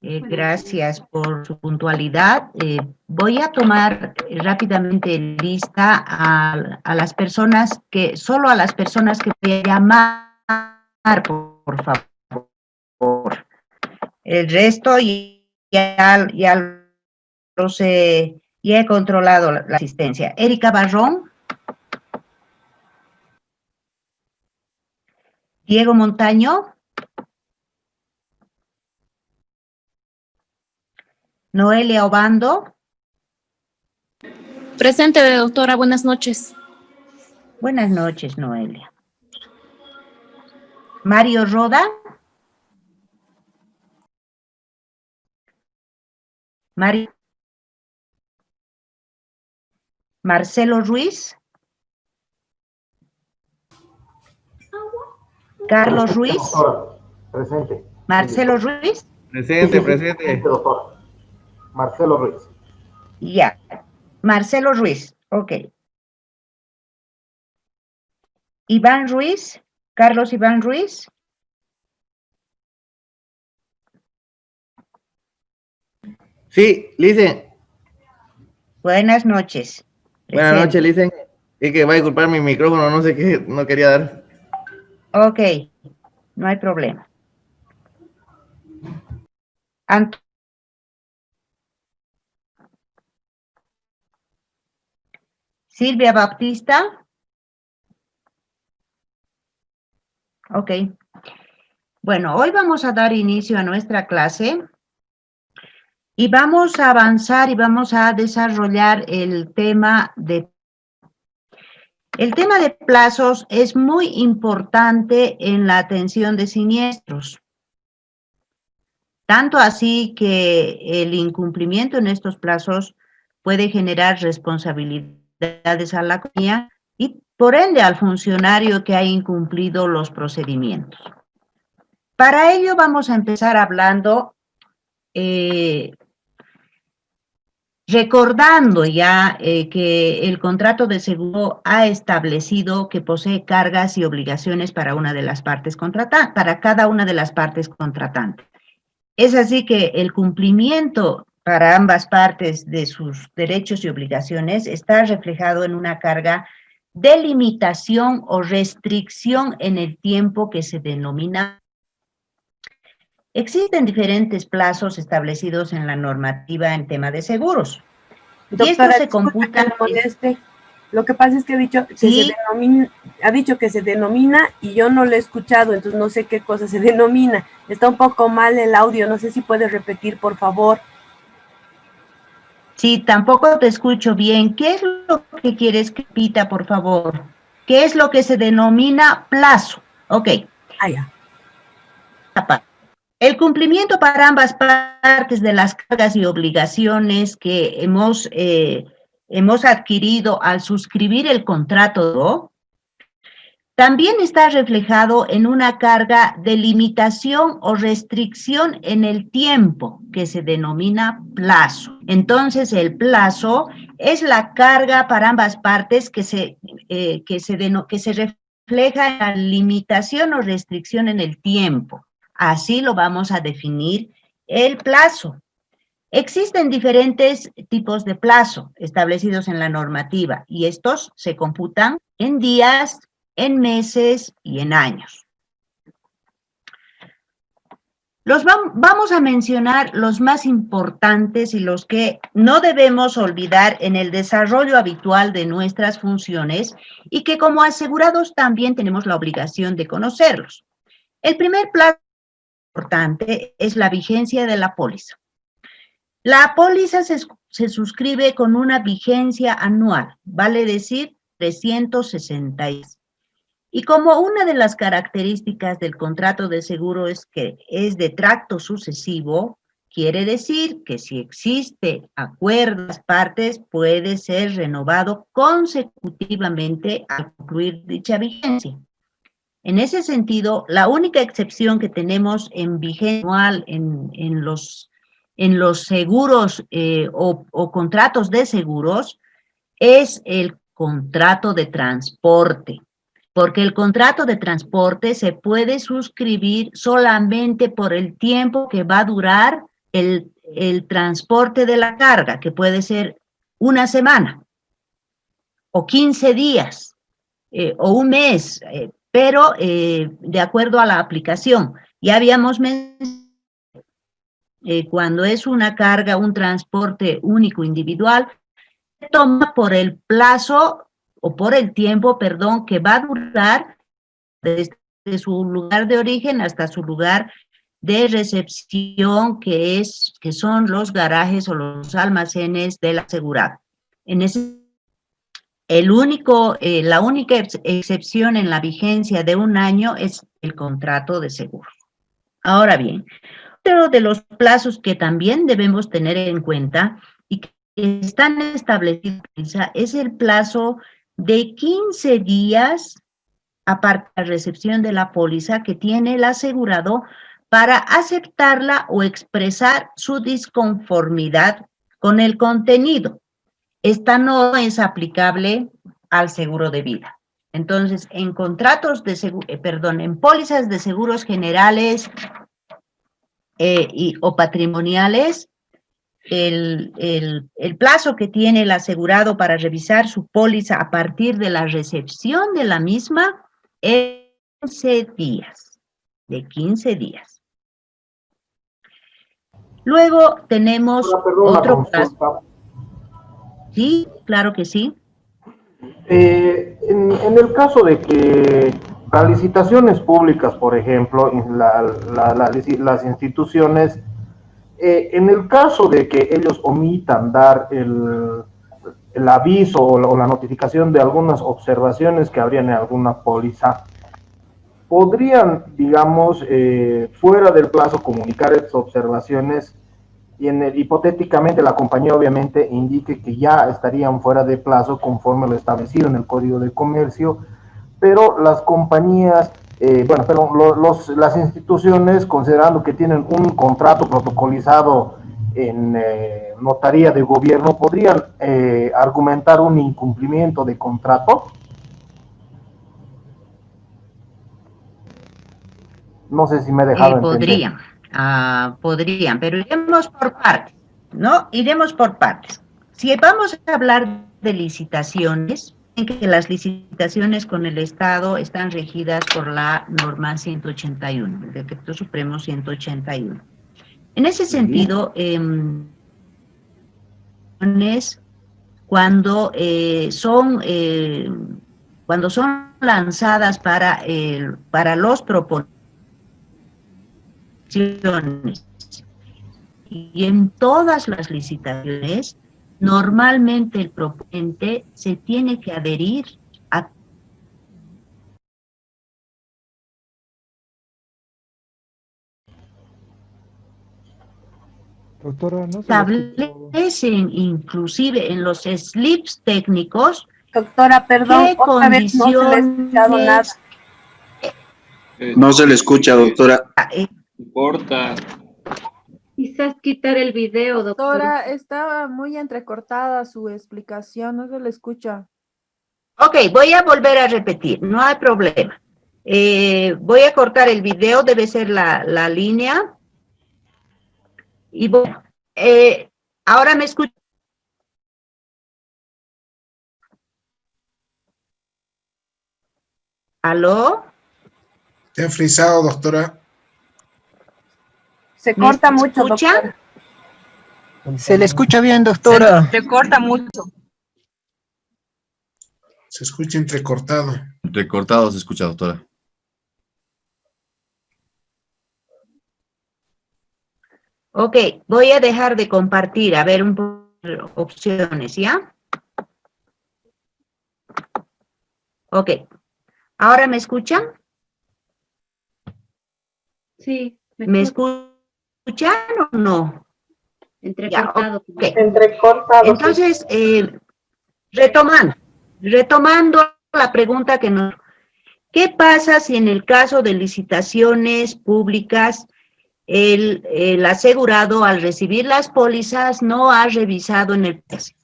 Gracias por su puntualidad. Voy a tomar rápidamente lista a las personas solo a las personas que voy a llamar, por favor. El resto ya he controlado la asistencia. Erika Barrón. Diego Montaño. Noelia Obando. Presente, doctora, buenas noches. Buenas noches, Noelia. Mario Roda. Marcelo Ruiz. Carlos Ruiz. Doctora, presente. Marcelo Ruiz. Presente, presente. Doctora. Marcelo Ruiz. Ya. Marcelo Ruiz. Ok. Iván Ruiz. Carlos Iván Ruiz. Sí, Licen. Buenas noches. Buenas noches, Licen. Es que va a disculpar mi micrófono, no sé qué, no quería dar. Ok, no hay problema. Silvia Baptista. Ok. Bueno, hoy vamos a dar inicio a nuestra clase y vamos a avanzar y vamos a desarrollar el tema de... El tema de plazos es muy importante en la atención de siniestros. Tanto así que el incumplimiento en estos plazos puede generar responsabilidades a la compañía y por ende al funcionario que ha incumplido los procedimientos. Para ello vamos a empezar hablando, recordando ya que el contrato de seguro ha establecido que posee cargas y obligaciones para una de las partes contratantes, para cada una de las partes contratantes. Es así que el cumplimiento para ambas partes de sus derechos y obligaciones está reflejado en una carga de limitación o restricción en el tiempo que se denomina. Existen diferentes plazos establecidos en la normativa en tema de seguros. Doctora, y esto se computa. Lo que pasa es que ¿Sí? Ha dicho que se denomina y yo no lo he escuchado, entonces no sé qué cosa se denomina. Está un poco mal el audio, no sé si puede repetir, por favor. Sí, tampoco te escucho bien. ¿Qué es lo que quieres que repita, por favor? ¿Qué es lo que se denomina plazo? Ok. Ah, ya. El cumplimiento para ambas partes de las cargas y obligaciones que hemos adquirido al suscribir el contrato también está reflejado en una carga de limitación o restricción en el tiempo que se denomina plazo. Entonces, el plazo es la carga para ambas partes que se refleja en la limitación o restricción en el tiempo. Así lo vamos a definir el plazo. Existen diferentes tipos de plazo establecidos en la normativa y estos se computan en días, en meses y en años. Vamos a mencionar los más importantes y los que no debemos olvidar en el desarrollo habitual de nuestras funciones y que como asegurados también tenemos la obligación de conocerlos. El primer plazo importante es la vigencia de la póliza. La póliza se suscribe con una vigencia anual, vale decir 360 días. Y como una de las características del contrato de seguro es que es de tracto sucesivo, quiere decir que si existe acuerdo de las partes puede ser renovado consecutivamente al concluir dicha vigencia. En ese sentido, la única excepción que tenemos en vigencia anual en los seguros o contratos de seguros es el contrato de transporte, porque el contrato de transporte se puede suscribir solamente por el tiempo que va a durar el transporte de la carga, que puede ser una semana, o 15 días, o un mes, pero de acuerdo a la aplicación. Ya habíamos mencionado, cuando es una carga, un transporte único individual, se toma por el plazo, o por el tiempo, perdón, que va a durar desde su lugar de origen hasta su lugar de recepción, que son los garajes o los almacenes del asegurado. En ese, la única excepción en la vigencia de un año es el contrato de seguro. Ahora bien, otro de los plazos que también debemos tener en cuenta y que están establecidos es el plazo de 15 días aparte de la recepción de la póliza que tiene el asegurado para aceptarla o expresar su disconformidad con el contenido. Esta no es aplicable al seguro de vida. Entonces, en contratos de en pólizas de seguros generales o patrimoniales, el plazo que tiene el asegurado para revisar su póliza a partir de la recepción de la misma es 15 días, de 15 días. Luego tenemos otro plazo. Sí, claro que sí. En el caso de que las licitaciones públicas, por ejemplo, las instituciones, en el caso de que ellos omitan dar el aviso o la notificación de algunas observaciones que habrían en alguna póliza, podrían, digamos, fuera del plazo comunicar estas observaciones y hipotéticamente la compañía obviamente indique que ya estarían fuera de plazo conforme lo establecido en el Código de Comercio, pero las compañías, las instituciones, considerando que tienen un contrato protocolizado en notaría de gobierno, podrían argumentar un incumplimiento de contrato. No sé si me he dejado entender. Podrían, pero iremos por partes, ¿no? Iremos por partes. Si vamos a hablar de licitaciones, en que las licitaciones con el Estado están regidas por la norma 181, el Decreto Supremo 181. En ese sentido, cuando son lanzadas para los proponentes, y en todas las licitaciones, normalmente el proponente se tiene que adherir a Doctora, no se establecen inclusive en los slips técnicos. Doctora, perdón, otra vez no se le ha escuchado nada. No se le escucha, doctora. Importa. Quizás quitar el video, doctora. Doctora, está muy entrecortada su explicación, no se le escucha. Ok, voy a volver a repetir, no hay problema. Voy a cortar el video, debe ser la línea. Y bueno, ahora me escucho. ¿Aló? Está frisado, doctora. Se corta mucho, escucha? doctora. Se le escucha bien, doctora. Se corta mucho. Se escucha entrecortado. Entrecortado se escucha, doctora. Ok, voy a dejar de compartir, a ver un poco de opciones, ¿ya? Ok, ¿ahora me escuchan? Sí. ¿Me escuchan o no? Entrecortado. Ya, okay. Entrecortado. Entonces, retomando la pregunta que nos... ¿Qué pasa si en el caso de licitaciones públicas el asegurado al recibir las pólizas no ha revisado en el precio?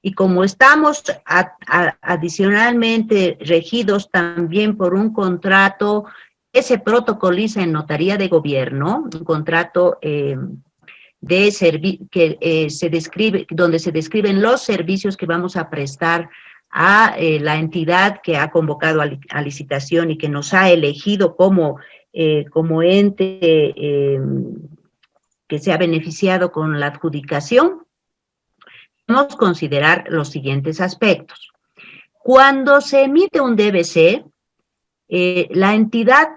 Y como estamos adicionalmente regidos también por un contrato que se protocoliza en notaría de gobierno, un contrato de donde se describen los servicios que vamos a prestar a la entidad que ha convocado a licitación y que nos ha elegido como ente que se ha beneficiado con la adjudicación. Vamos a considerar los siguientes aspectos. Cuando se emite un DBC, la entidad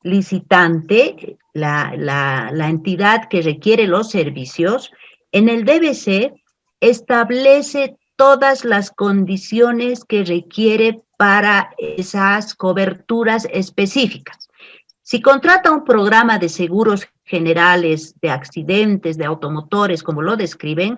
licitante, la entidad que requiere los servicios, en el DBC establece todas las condiciones que requiere para esas coberturas específicas. Si contrata un programa de seguros generales, de accidentes, de automotores, como lo describen,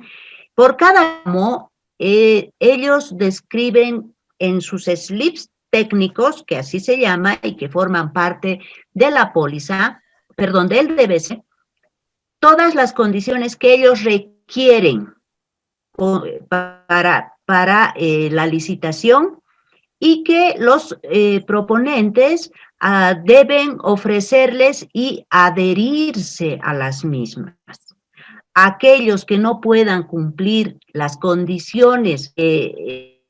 por cada ramo, ellos describen en sus slips técnicos, que así se llama y que forman parte de la póliza, perdón, del DBC, todas las condiciones que ellos requieren para la licitación y que los proponentes deben ofrecerles y adherirse a las mismas. Aquellos que no puedan cumplir las condiciones,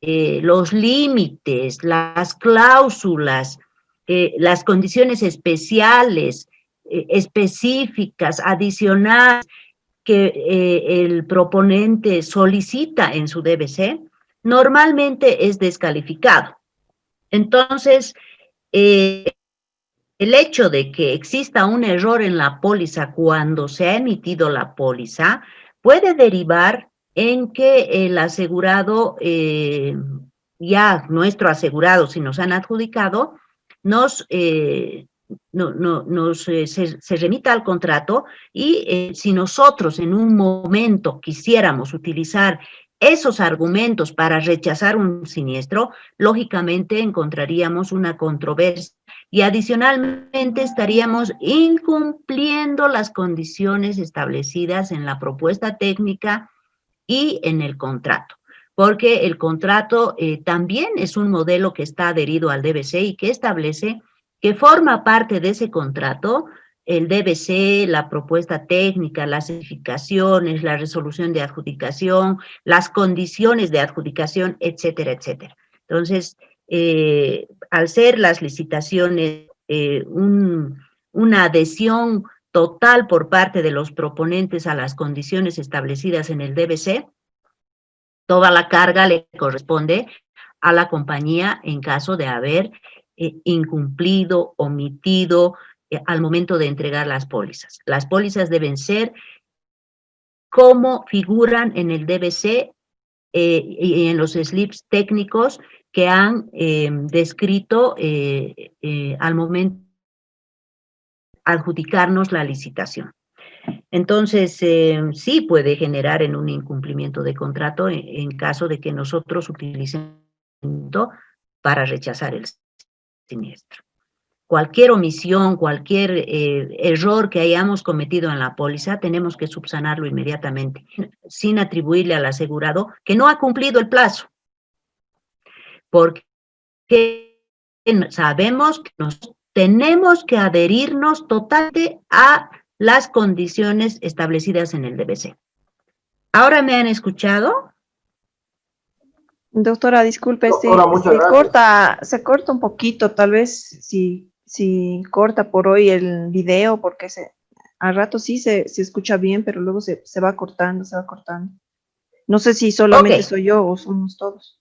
los límites, las cláusulas, las condiciones especiales, específicas, adicionales que el proponente solicita en su DBC, normalmente es descalificado. Entonces, el hecho de que exista un error en la póliza cuando se ha emitido la póliza puede derivar en que el asegurado, ya nuestro asegurado, si nos han adjudicado, se remita al contrato y si nosotros en un momento quisiéramos utilizar esos argumentos para rechazar un siniestro, lógicamente encontraríamos una controversia y adicionalmente estaríamos incumpliendo las condiciones establecidas en la propuesta técnica y en el contrato, porque el contrato también es un modelo que está adherido al DBC y que establece que forma parte de ese contrato el DBC, la propuesta técnica, las certificaciones, la resolución de adjudicación, las condiciones de adjudicación, etcétera, etcétera. Entonces, al ser las licitaciones una adhesión total por parte de los proponentes a las condiciones establecidas en el DBC, toda la carga le corresponde a la compañía en caso de haber incumplido, omitido, al momento de entregar las pólizas. Las pólizas deben ser como figuran en el DBC y en los slips técnicos que han descrito al momento de adjudicarnos la licitación. Entonces, sí puede generar en un incumplimiento de contrato en caso de que nosotros utilicemos para rechazar el siniestro. Cualquier omisión, cualquier error que hayamos cometido en la póliza, tenemos que subsanarlo inmediatamente, sin atribuirle al asegurado que no ha cumplido el plazo. Porque sabemos que nos tenemos que adherirnos totalmente a las condiciones establecidas en el DBC. ¿Ahora me han escuchado? Doctora, disculpe, Doctora, se corta un poquito, tal vez si corta por hoy el video, porque al rato sí se escucha bien, pero luego se va cortando, se va cortando. No sé si solamente soy yo o somos todos.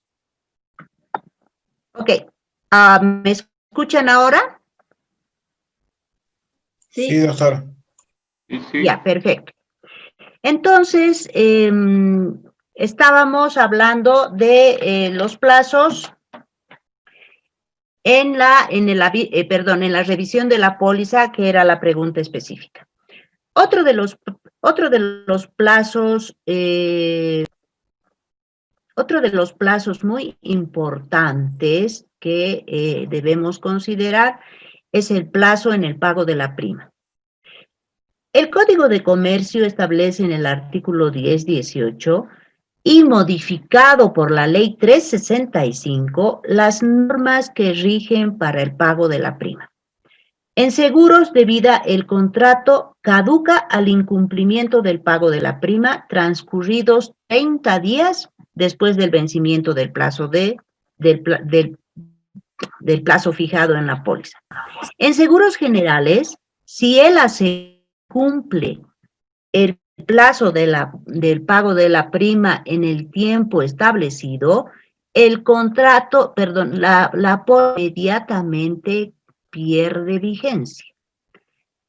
Ok. ¿Me escuchan ahora? Sí, doctora. Sí. Ya, perfecto. Entonces, estábamos hablando de los plazos en la revisión de la póliza, que era la pregunta específica. Otro de los plazos muy importantes que debemos considerar es el plazo en el pago de la prima. El Código de Comercio establece en el artículo 10.18 y modificado por la Ley 365 las normas que rigen para el pago de la prima. En seguros de vida, el contrato caduca al incumplimiento del pago de la prima transcurridos 30 días después del vencimiento del plazo, del plazo fijado en la póliza. En seguros generales, si el asegurado cumple el plazo del pago de la prima en el tiempo establecido, el contrato, perdón, la póliza inmediatamente pierde vigencia.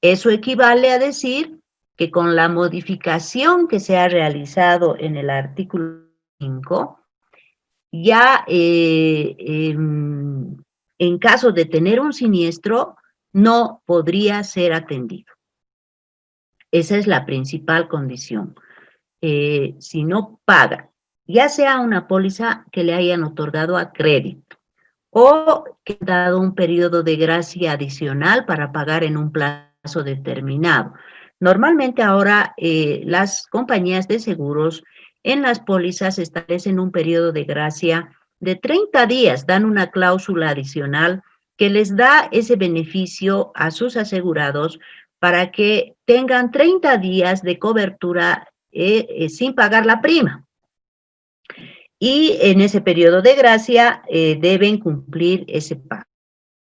Eso equivale a decir que con la modificación que se ha realizado en el artículo 5, ya en caso de tener un siniestro, no podría ser atendido. Esa es la principal condición. Si no paga, ya sea una póliza que le hayan otorgado a crédito o que han dado un periodo de gracia adicional para pagar en un plazo determinado. Normalmente ahora las compañías de seguros en las pólizas establecen un periodo de gracia de 30 días, dan una cláusula adicional que les da ese beneficio a sus asegurados para que tengan 30 días de cobertura sin pagar la prima. Y en ese periodo de gracia deben cumplir ese pago.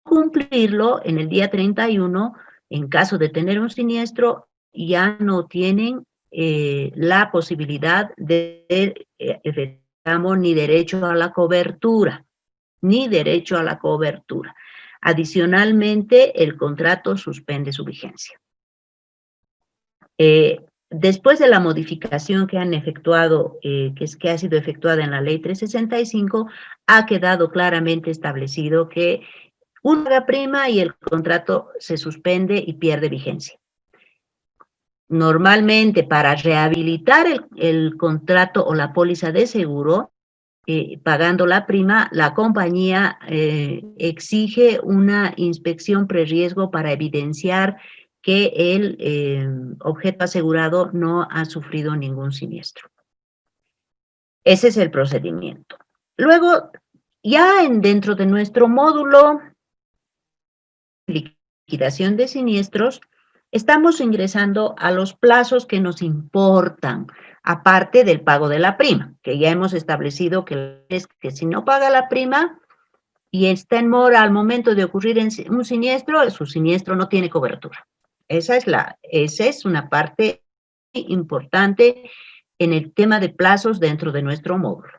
Cumplirlo en el día 31, en caso de tener un siniestro, ya no tienen la posibilidad de ni derecho a la cobertura, ni derecho a la cobertura. Adicionalmente, el contrato suspende su vigencia. Después de la modificación que han efectuado, que ha sido efectuada en la ley 365, ha quedado claramente establecido que una prima y el contrato se suspende y pierde vigencia. Normalmente, para rehabilitar el contrato o la póliza de seguro, pagando la prima, la compañía exige una inspección preriesgo para evidenciar que el objeto asegurado no ha sufrido ningún siniestro. Ese es el procedimiento. Luego, ya dentro de nuestro módulo liquidación de siniestros, estamos ingresando a los plazos que nos importan, aparte del pago de la prima, que ya hemos establecido que si no paga la prima y está en mora al momento de ocurrir un siniestro, su siniestro no tiene cobertura. Esa es una parte importante en el tema de plazos dentro de nuestro módulo.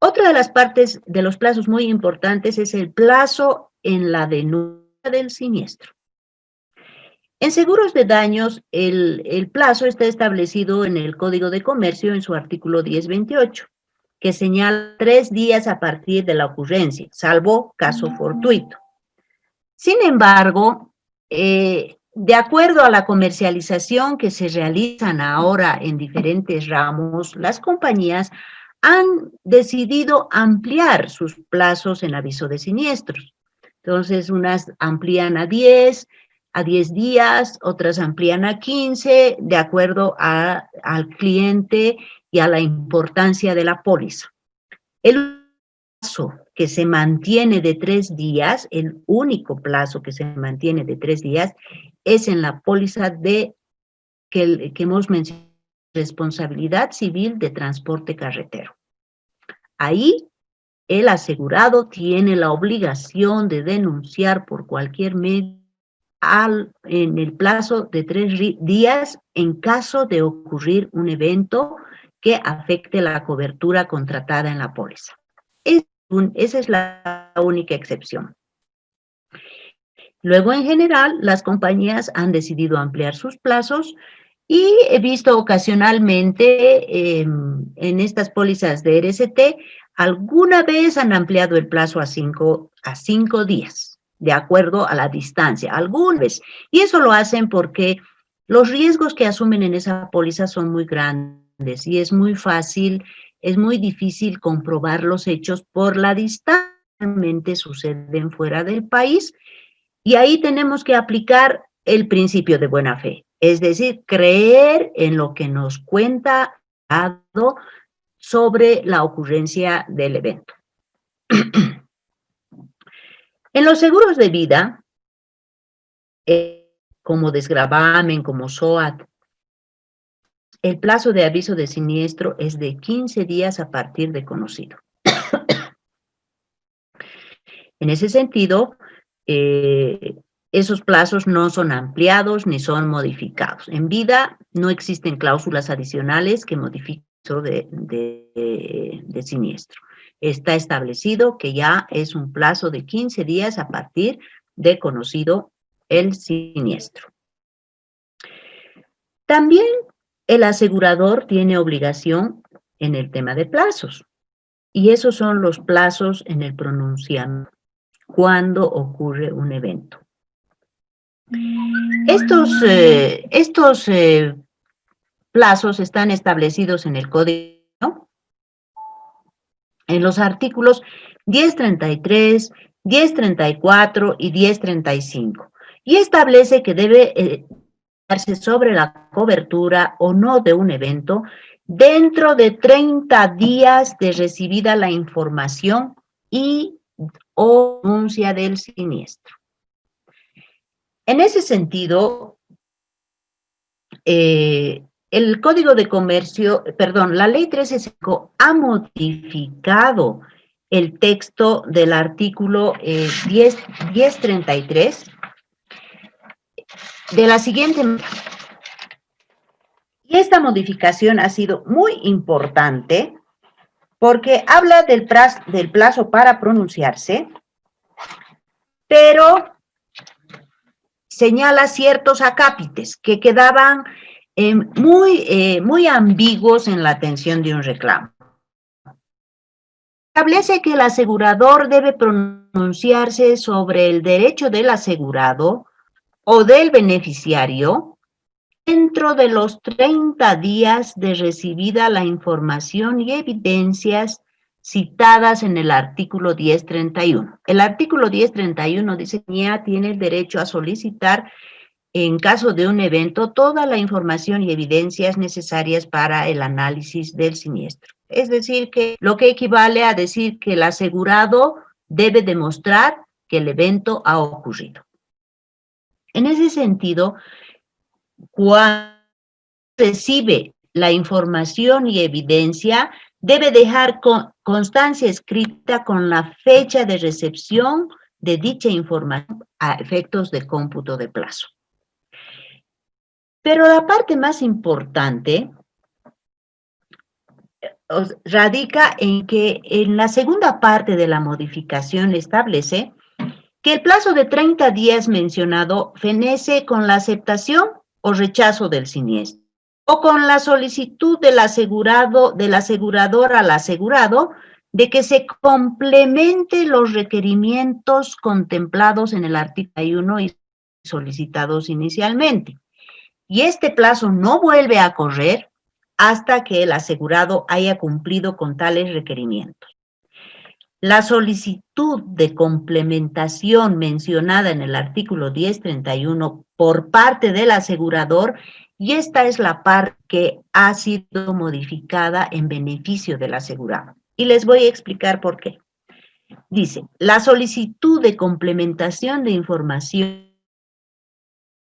Otra de las partes de los plazos muy importantes es el plazo en la denuncia del siniestro. En seguros de daños, el plazo está establecido en el Código de Comercio en su artículo 1028, que señala 3 días a partir de la ocurrencia, salvo caso fortuito. Sin embargo, de acuerdo a la comercialización que se realizan ahora en diferentes ramos, las compañías han decidido ampliar sus plazos en aviso de siniestros. Entonces, unas amplían a 10 días, otras amplían a 15, de acuerdo al cliente y a la importancia de la póliza. El plazo que se mantiene de 3 días, el único plazo que se mantiene de 3 días, es en la póliza que hemos mencionado, responsabilidad civil de transporte carretero. Ahí, el asegurado tiene la obligación de denunciar por cualquier medio en el plazo de 3 días en caso de ocurrir un evento que afecte la cobertura contratada en la póliza. Esa es la única excepción. Luego, en general, las compañías han decidido ampliar sus plazos y he visto ocasionalmente en estas pólizas de RST, alguna vez han ampliado el plazo a 5 días, de acuerdo a la distancia, alguna vez. Y eso lo hacen porque los riesgos que asumen en esa póliza son muy grandes y es muy difícil comprobar los hechos por la distancia que realmente suceden fuera del país. Y ahí tenemos que aplicar el principio de buena fe, es decir, creer en lo que nos cuenta sobre la ocurrencia del evento. En los seguros de vida, como desgravamen, como SOAT. El plazo de aviso de siniestro es de 15 días a partir de conocido. En ese sentido, esos plazos no son ampliados ni son modificados. En vida no existen cláusulas adicionales que modifiquen eso de siniestro. Está establecido que ya es un plazo de 15 días a partir de conocido el siniestro. También el asegurador tiene obligación en el tema de plazos, y esos son los plazos en el pronunciamiento cuando ocurre un evento. Estos plazos están establecidos en el código, ¿no? En los artículos 1033, 1034 y 1035, y establece que debe darse sobre la cobertura o no de un evento dentro de 30 días de recibida la información y o denuncia del siniestro. En ese sentido, el Código de Comercio, perdón, la Ley 1305 ha modificado el texto del artículo 1033 de la siguiente manera. Y esta modificación ha sido muy importante porque habla del plazo para pronunciarse, pero señala ciertos acápites que quedaban muy ambiguos en la atención de un reclamo. Establece que el asegurador debe pronunciarse sobre el derecho del asegurado o del beneficiario dentro de los 30 días de recibida la información y evidencias citadas en el artículo 1031. El artículo 1031 dice que ya tiene el derecho a solicitar, en caso de un evento, toda la información y evidencias necesarias para el análisis del siniestro. Es decir, que lo que equivale a decir que el asegurado debe demostrar que el evento ha ocurrido. En ese sentido, cuando recibe la información y evidencia, debe dejar constancia escrita con la fecha de recepción de dicha información a efectos de cómputo de plazo. Pero la parte más importante radica en que en la segunda parte de la modificación establece que el plazo de 30 días mencionado fenece con la aceptación o rechazo del siniestro, o con la solicitud del asegurado, del asegurador al asegurado, de que se complemente los requerimientos contemplados en el artículo 1 y solicitados inicialmente. Y este plazo no vuelve a correr hasta que el asegurado haya cumplido con tales requerimientos. La solicitud de complementación mencionada en el artículo 1031 por parte del asegurador, y esta es la parte que ha sido modificada en beneficio del asegurado. Y les voy a explicar por qué. Dice, la solicitud de complementación de información,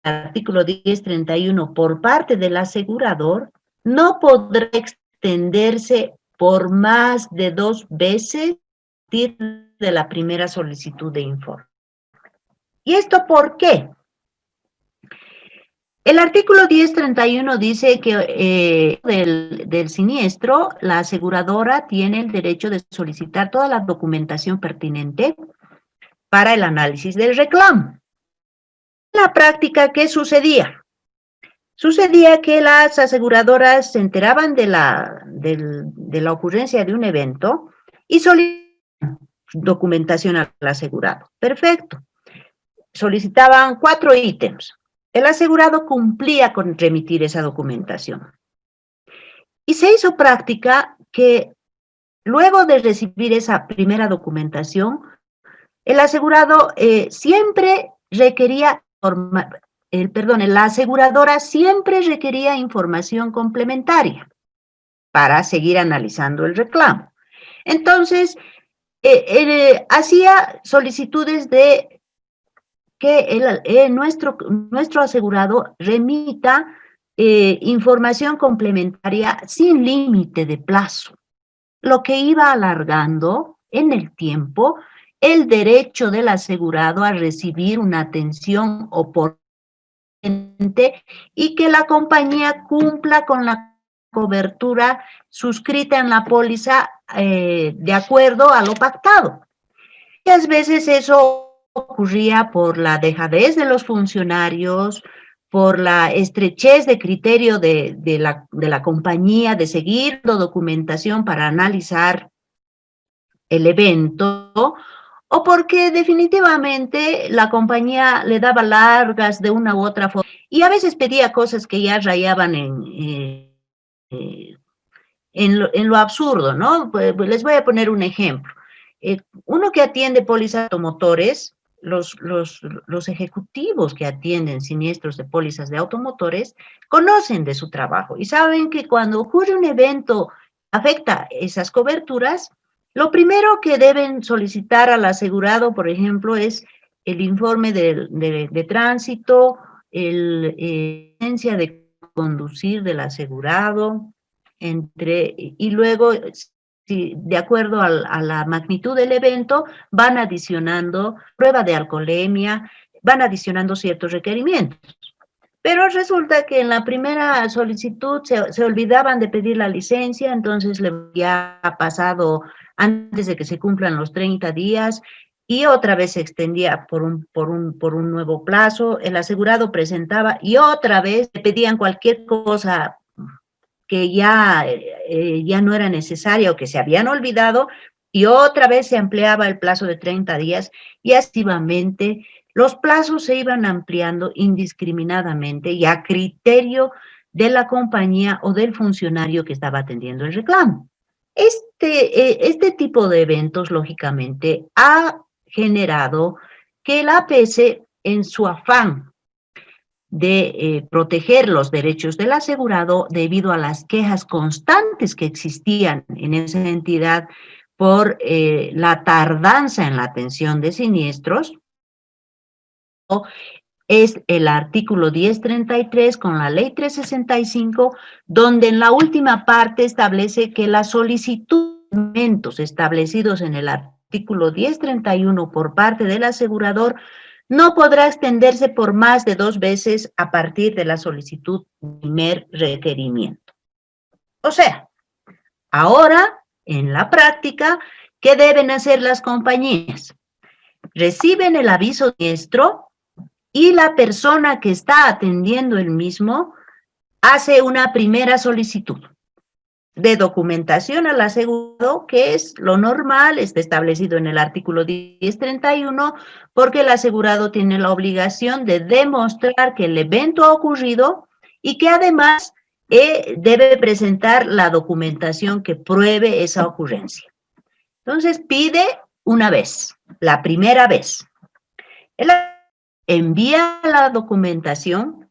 artículo 1031, por parte del asegurador, no podrá extenderse por más de 2 veces de la primera solicitud de informe. ¿Y esto por qué? El artículo 1031 dice que del siniestro, la aseguradora tiene el derecho de solicitar toda la documentación pertinente para el análisis del reclamo. En la práctica, ¿qué sucedía? Sucedía que las aseguradoras se enteraban de la ocurrencia de un evento y solicitaban documentación al asegurado. Perfecto. Solicitaban 4 ítems. El asegurado cumplía con remitir esa documentación. Y se hizo práctica que luego de recibir esa primera documentación, el asegurado siempre requería, la aseguradora siempre requería información complementaria para seguir analizando el reclamo. Entonces, hacía solicitudes que nuestro asegurado remita información complementaria sin límite de plazo, lo que iba alargando en el tiempo el derecho del asegurado a recibir una atención oportuna y que la compañía cumpla con la cobertura suscrita en la póliza de acuerdo a lo pactado. Muchas veces eso ocurría por la dejadez de los funcionarios, por la estrechez de criterio de la compañía de seguir la documentación para analizar el evento, o porque definitivamente la compañía le daba largas de una u otra forma, y a veces pedía cosas que ya rayaban en lo absurdo, ¿no? Pues les voy a poner un ejemplo. Uno que atiende pólizas de automotores, los ejecutivos que atienden siniestros de pólizas de automotores, conocen de su trabajo y saben que cuando ocurre un evento que afecta esas coberturas, lo primero que deben solicitar al asegurado, por ejemplo, es el informe de tránsito, licencia de conducir del asegurado, y luego, si, de acuerdo a la magnitud del evento, van adicionando prueba de alcoholemia, van adicionando ciertos requerimientos. Pero resulta que en la primera solicitud se olvidaban de pedir la licencia, entonces le había pasado antes de que se cumplan los 30 días y otra vez se extendía por un nuevo plazo, el asegurado presentaba y otra vez le pedían cualquier cosa que ya no era necesaria o que se habían olvidado, y otra vez se ampliaba el plazo de 30 días, y activamente los plazos se iban ampliando indiscriminadamente y a criterio de la compañía o del funcionario que estaba atendiendo el reclamo. Este tipo de eventos, lógicamente, ha generado que el APS, en su afán de proteger los derechos del asegurado debido a las quejas constantes que existían en esa entidad por la tardanza en la atención de siniestros, es el artículo 1033 con la ley 365, donde en la última parte establece que la solicitud de documentos establecidos en el artículo 1031 por parte del asegurador no podrá extenderse por más de 2 veces a partir de la solicitud del primer requerimiento. O sea, ahora, en la práctica, ¿qué deben hacer las compañías? Reciben el aviso siniestro y la persona que está atendiendo el mismo hace una primera solicitud de documentación al asegurado, que es lo normal, está establecido en el artículo 1031, porque el asegurado tiene la obligación de demostrar que el evento ha ocurrido y que además debe presentar la documentación que pruebe esa ocurrencia. Entonces pide una vez, la primera vez. Él envía la documentación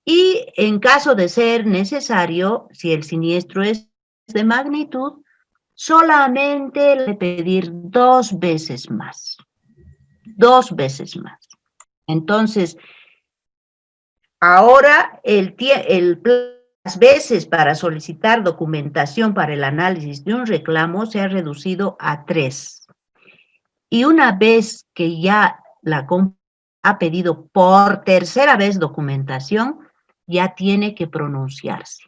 y en caso de ser necesario, si el siniestro es de magnitud, solamente le pedir 2 veces más. 2 veces más. Entonces, ahora las veces para solicitar documentación para el análisis de un reclamo se ha reducido a 3. Y una vez que ya la compañía ha pedido por tercera vez documentación, ya tiene que pronunciarse.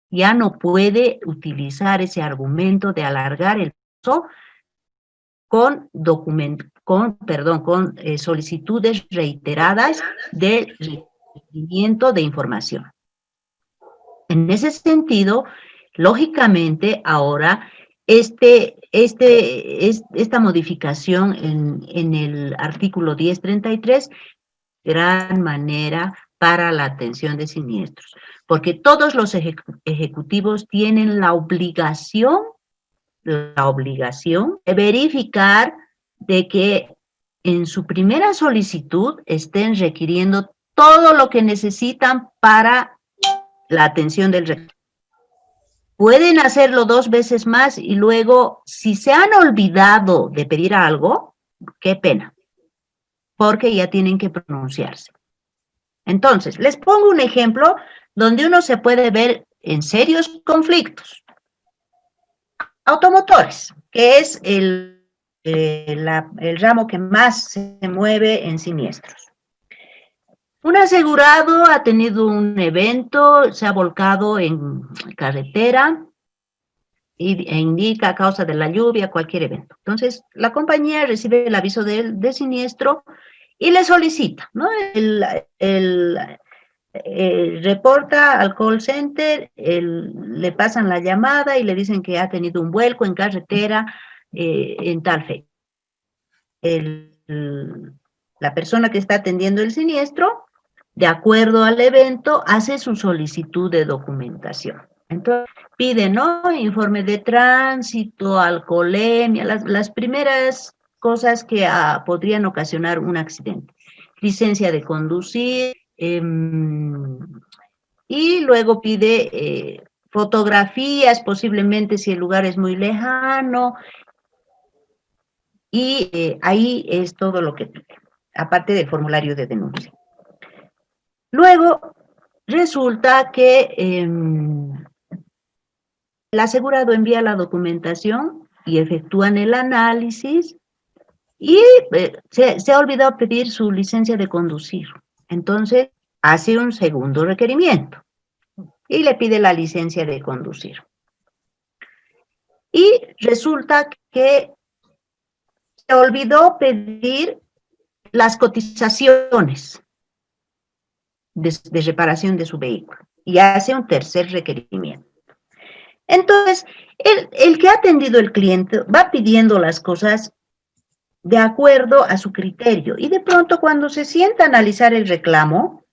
Ya no puede utilizar ese argumento de alargar el plazo con solicitudes reiteradas de requerimiento de información. En ese sentido, lógicamente, ahora esta modificación en el artículo 1033, gran manera para la atención de siniestros, porque todos los ejecutivos tienen la obligación de verificar de que en su primera solicitud estén requiriendo todo lo que necesitan para la atención del reclamo. Pueden hacerlo 2 veces más y luego, si se han olvidado de pedir algo, qué pena. porque ya tienen que pronunciarse. Entonces, les pongo un ejemplo donde uno se puede ver en serios conflictos. Automotores, que es el ramo que más se mueve en siniestros. Un asegurado ha tenido un evento, se ha volcado en carretera e indica a causa de la lluvia cualquier evento. Entonces, la compañía recibe el aviso de siniestro y le solicita, ¿no? Reporta al call center, le pasan la llamada y le dicen que ha tenido un vuelco en carretera en tal fecha. La persona que está atendiendo el siniestro, de acuerdo al evento, hace su solicitud de documentación. Entonces, pide, ¿no? Informe de tránsito, alcoholemia, las primeras cosas que podrían ocasionar un accidente. Licencia de conducir, y luego pide fotografías, posiblemente si el lugar es muy lejano, y ahí es todo lo que pide, aparte del formulario de denuncia. Luego, resulta que el asegurado envía la documentación y efectúan el análisis y se ha olvidado pedir su licencia de conducir. Entonces, hace un segundo requerimiento y le pide la licencia de conducir. Y resulta que se olvidó pedir las cotizaciones de reparación de su vehículo y hace un tercer requerimiento. Entonces, el que ha atendido el cliente va pidiendo las cosas de acuerdo a su criterio y de pronto cuando se sienta a analizar el reclamo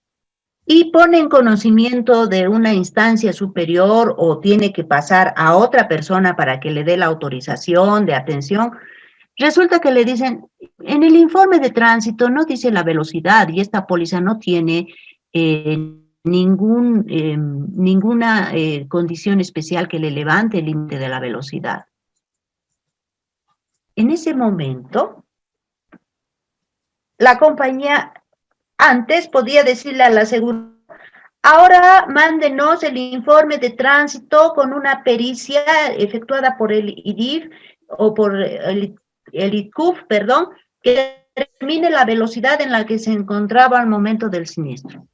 y pone en conocimiento de una instancia superior o tiene que pasar a otra persona para que le dé la autorización de atención, resulta que le dicen, en el informe de tránsito no dice la velocidad y esta póliza no tiene ninguna condición especial que le levante el límite de la velocidad. En ese momento, la compañía antes podía decirle al asegurado, ahora mándenos el informe de tránsito con una pericia efectuada por el IDIF o por el ICUF, perdón, que determine la velocidad en la que se encontraba al momento del siniestro.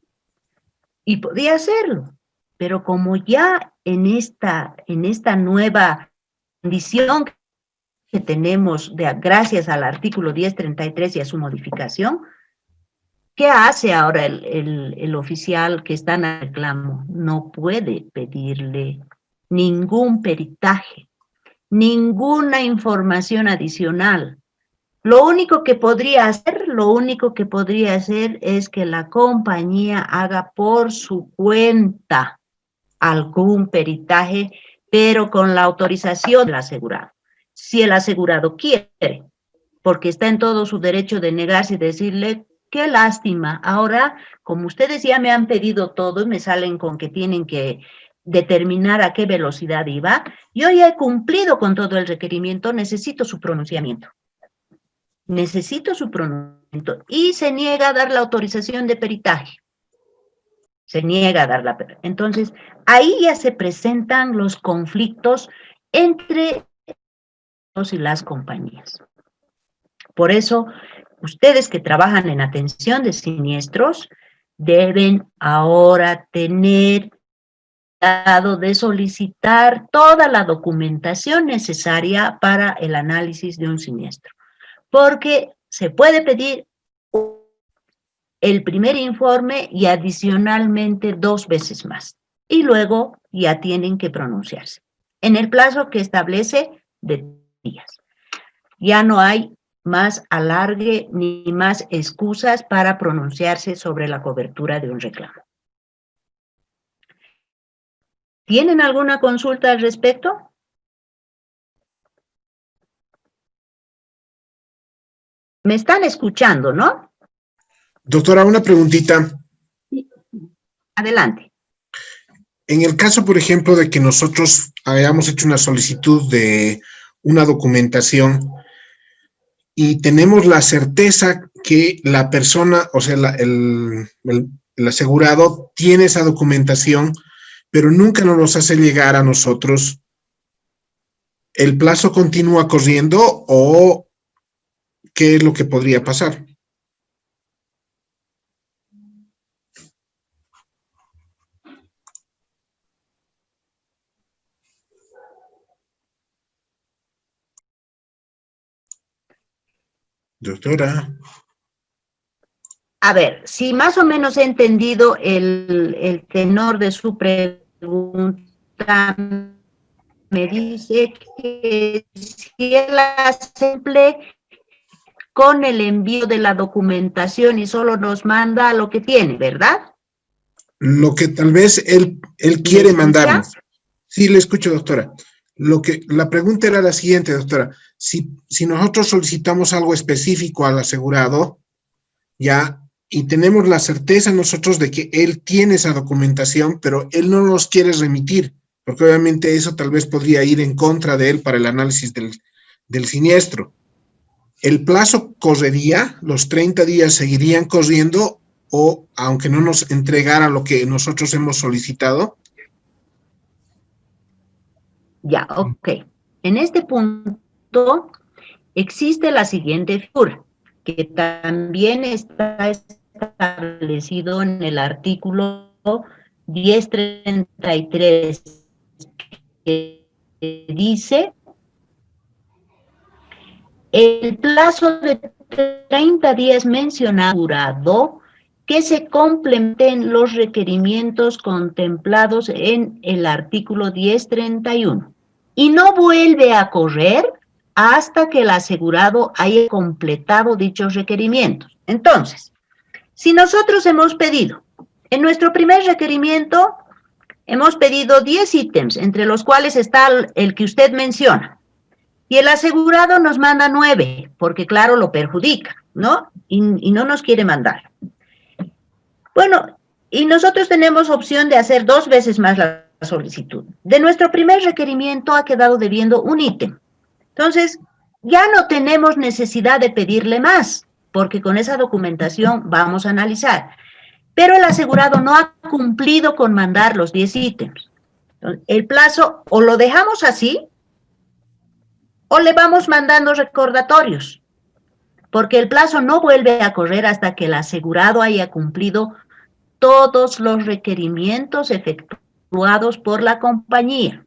Y podía hacerlo, pero como ya en esta nueva condición que tenemos gracias al artículo 1033 y a su modificación, ¿qué hace ahora el oficial que está en el reclamo? No puede pedirle ningún peritaje, ninguna información adicional. Lo único que podría hacer es que la compañía haga por su cuenta algún peritaje, pero con la autorización del asegurado. Si el asegurado quiere, porque está en todo su derecho de negarse y decirle, qué lástima, ahora, como ustedes ya me han pedido todo y me salen con que tienen que determinar a qué velocidad iba, yo ya he cumplido con todo el requerimiento, necesito su pronunciamiento. Necesito su pronunciamiento y se niega a dar la autorización de peritaje. Se niega a dar la... Entonces, ahí ya se presentan los conflictos entre los y las compañías. Por eso, ustedes que trabajan en atención de siniestros deben ahora tener cuidado de solicitar toda la documentación necesaria para el análisis de un siniestro. Porque se puede pedir el primer informe y adicionalmente 2 veces más. Y luego ya tienen que pronunciarse. En el plazo que establece de días. Ya no hay más alargue ni más excusas para pronunciarse sobre la cobertura de un reclamo. ¿Tienen alguna consulta al respecto? Me están escuchando, ¿no? Doctora, una preguntita. Adelante. En el caso, por ejemplo, de que nosotros hayamos hecho una solicitud de una documentación y tenemos la certeza que la persona, o sea, el asegurado tiene esa documentación, pero nunca nos los hace llegar a nosotros. ¿El plazo continúa corriendo o qué es lo que podría pasar? Doctora. A ver, si más o menos he entendido el tenor de su pregunta, me dice que si él cumple con el envío de la documentación y solo nos manda lo que tiene, ¿verdad? Lo que tal vez él quiere mandarnos. Sí, le escucho, doctora. La pregunta era la siguiente, doctora. Si nosotros solicitamos algo específico al asegurado, ya, y tenemos la certeza nosotros de que él tiene esa documentación, pero él no nos quiere remitir, porque obviamente eso tal vez podría ir en contra de él para el análisis del siniestro. ¿El plazo correría? ¿Los 30 días seguirían corriendo? O aunque no nos entregara lo que nosotros hemos solicitado. Ya, ok. En este punto existe la siguiente figura, que también está establecido en el artículo 1033, que dice: el plazo de 30 días mencionado, que se complementen los requerimientos contemplados en el artículo 1031 y no vuelve a correr hasta que el asegurado haya completado dichos requerimientos. Entonces, si nosotros hemos pedido, en nuestro primer requerimiento, hemos pedido 10 ítems, entre los cuales está el que usted menciona, y el asegurado nos manda 9, porque claro, lo perjudica, ¿no? Y no nos quiere mandar. Bueno, y nosotros tenemos opción de hacer 2 veces más la solicitud. De nuestro primer requerimiento ha quedado debiendo un ítem. Entonces, ya no tenemos necesidad de pedirle más, porque con esa documentación vamos a analizar. Pero el asegurado no ha cumplido con mandar los 10 ítems. Entonces, el plazo o lo dejamos así, o le vamos mandando recordatorios, porque el plazo no vuelve a correr hasta que el asegurado haya cumplido todos los requerimientos efectuados por la compañía,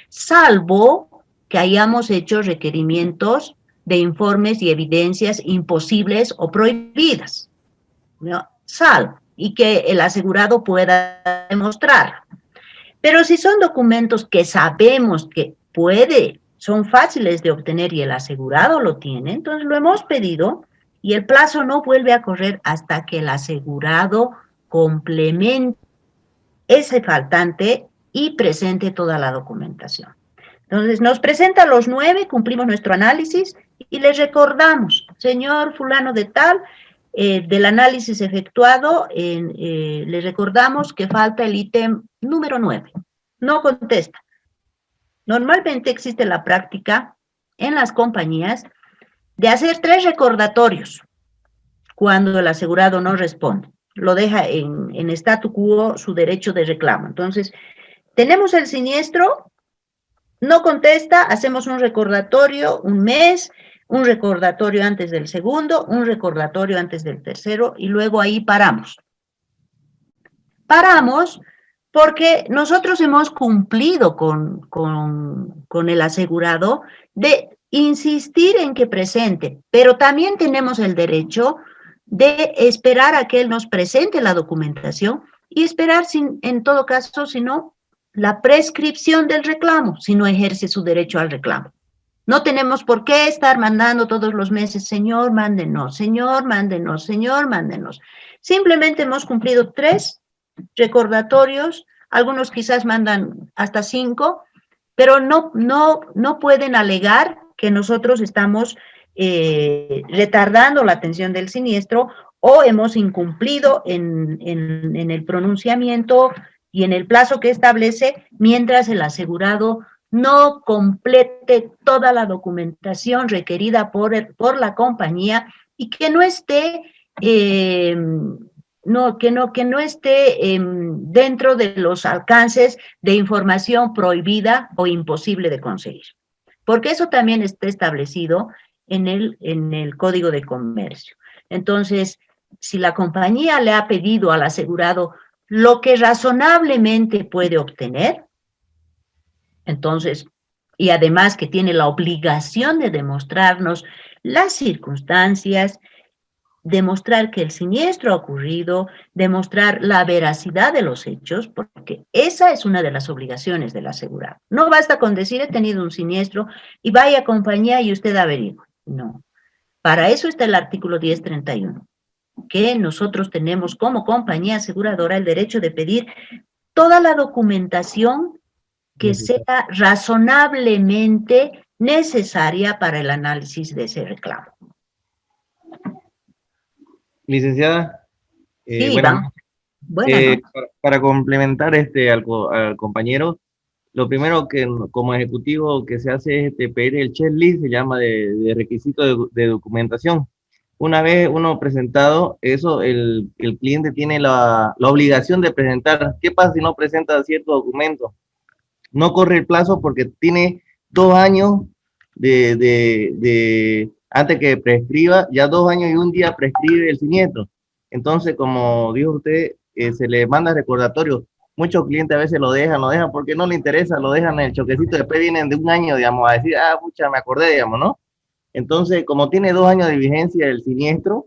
salvo que hayamos hecho requerimientos de informes y evidencias imposibles o prohibidas, ¿no? Salvo, y que el asegurado pueda demostrarlo. Pero si son documentos que sabemos que son fáciles de obtener y el asegurado lo tiene, entonces lo hemos pedido y el plazo no vuelve a correr hasta que el asegurado complemente ese faltante y presente toda la documentación. Entonces, nos presenta los 9, cumplimos nuestro análisis y les recordamos, señor fulano de tal, del análisis efectuado, les recordamos que falta el ítem número 9. No contesta. Normalmente existe la práctica en las compañías de hacer 3 recordatorios cuando el asegurado no responde. Lo deja en statu quo su derecho de reclamo. Entonces, tenemos el siniestro, no contesta, hacemos un recordatorio un mes, un recordatorio antes del segundo, un recordatorio antes del tercero, y luego ahí paramos. Paramos porque nosotros hemos cumplido con el asegurado de insistir en que presente, pero también tenemos el derecho de esperar a que él nos presente la documentación y esperar, en todo caso, si no, la prescripción del reclamo, si no ejerce su derecho al reclamo. No tenemos por qué estar mandando todos los meses, señor, mándenos, señor, mándenos, señor, mándenos. Simplemente hemos cumplido 3 recordatorios, algunos quizás mandan hasta 5, pero no pueden alegar que nosotros estamos retardando la atención del siniestro o hemos incumplido en el pronunciamiento y en el plazo que establece mientras el asegurado no complete toda la documentación requerida por la compañía y que no esté, que no esté dentro de los alcances de información prohibida o imposible de conseguir. Porque eso también está establecido en el Código de Comercio. Entonces, si la compañía le ha pedido al asegurado lo que razonablemente puede obtener, entonces, y además que tiene la obligación de demostrarnos las circunstancias, demostrar que el siniestro ha ocurrido, demostrar la veracidad de los hechos, porque esa es una de las obligaciones del asegurado. No basta con decir he tenido un siniestro y vaya compañía y usted averigüe. No. Para eso está el artículo 1031, que nosotros tenemos como compañía aseguradora el derecho de pedir toda la documentación que sea razonablemente necesaria para el análisis de ese reclamo. Licenciada, Sí, bueno, bueno, para complementar al compañero, lo primero que como ejecutivo que se hace es pedir el checklist, se llama de requisito de documentación. Una vez uno presentado eso, el cliente tiene la obligación de presentar. ¿Qué pasa si no presenta cierto documento? No corre el plazo porque tiene 2 años antes que prescriba, ya 2 años y un día prescribe el siniestro. Entonces, como dijo usted, se le manda recordatorio. Muchos clientes a veces lo dejan porque no le interesa, lo dejan en el choquecito, después vienen de 1 año, digamos, a decir, pucha, me acordé, digamos, ¿no? Entonces, como tiene 2 años de vigencia el siniestro,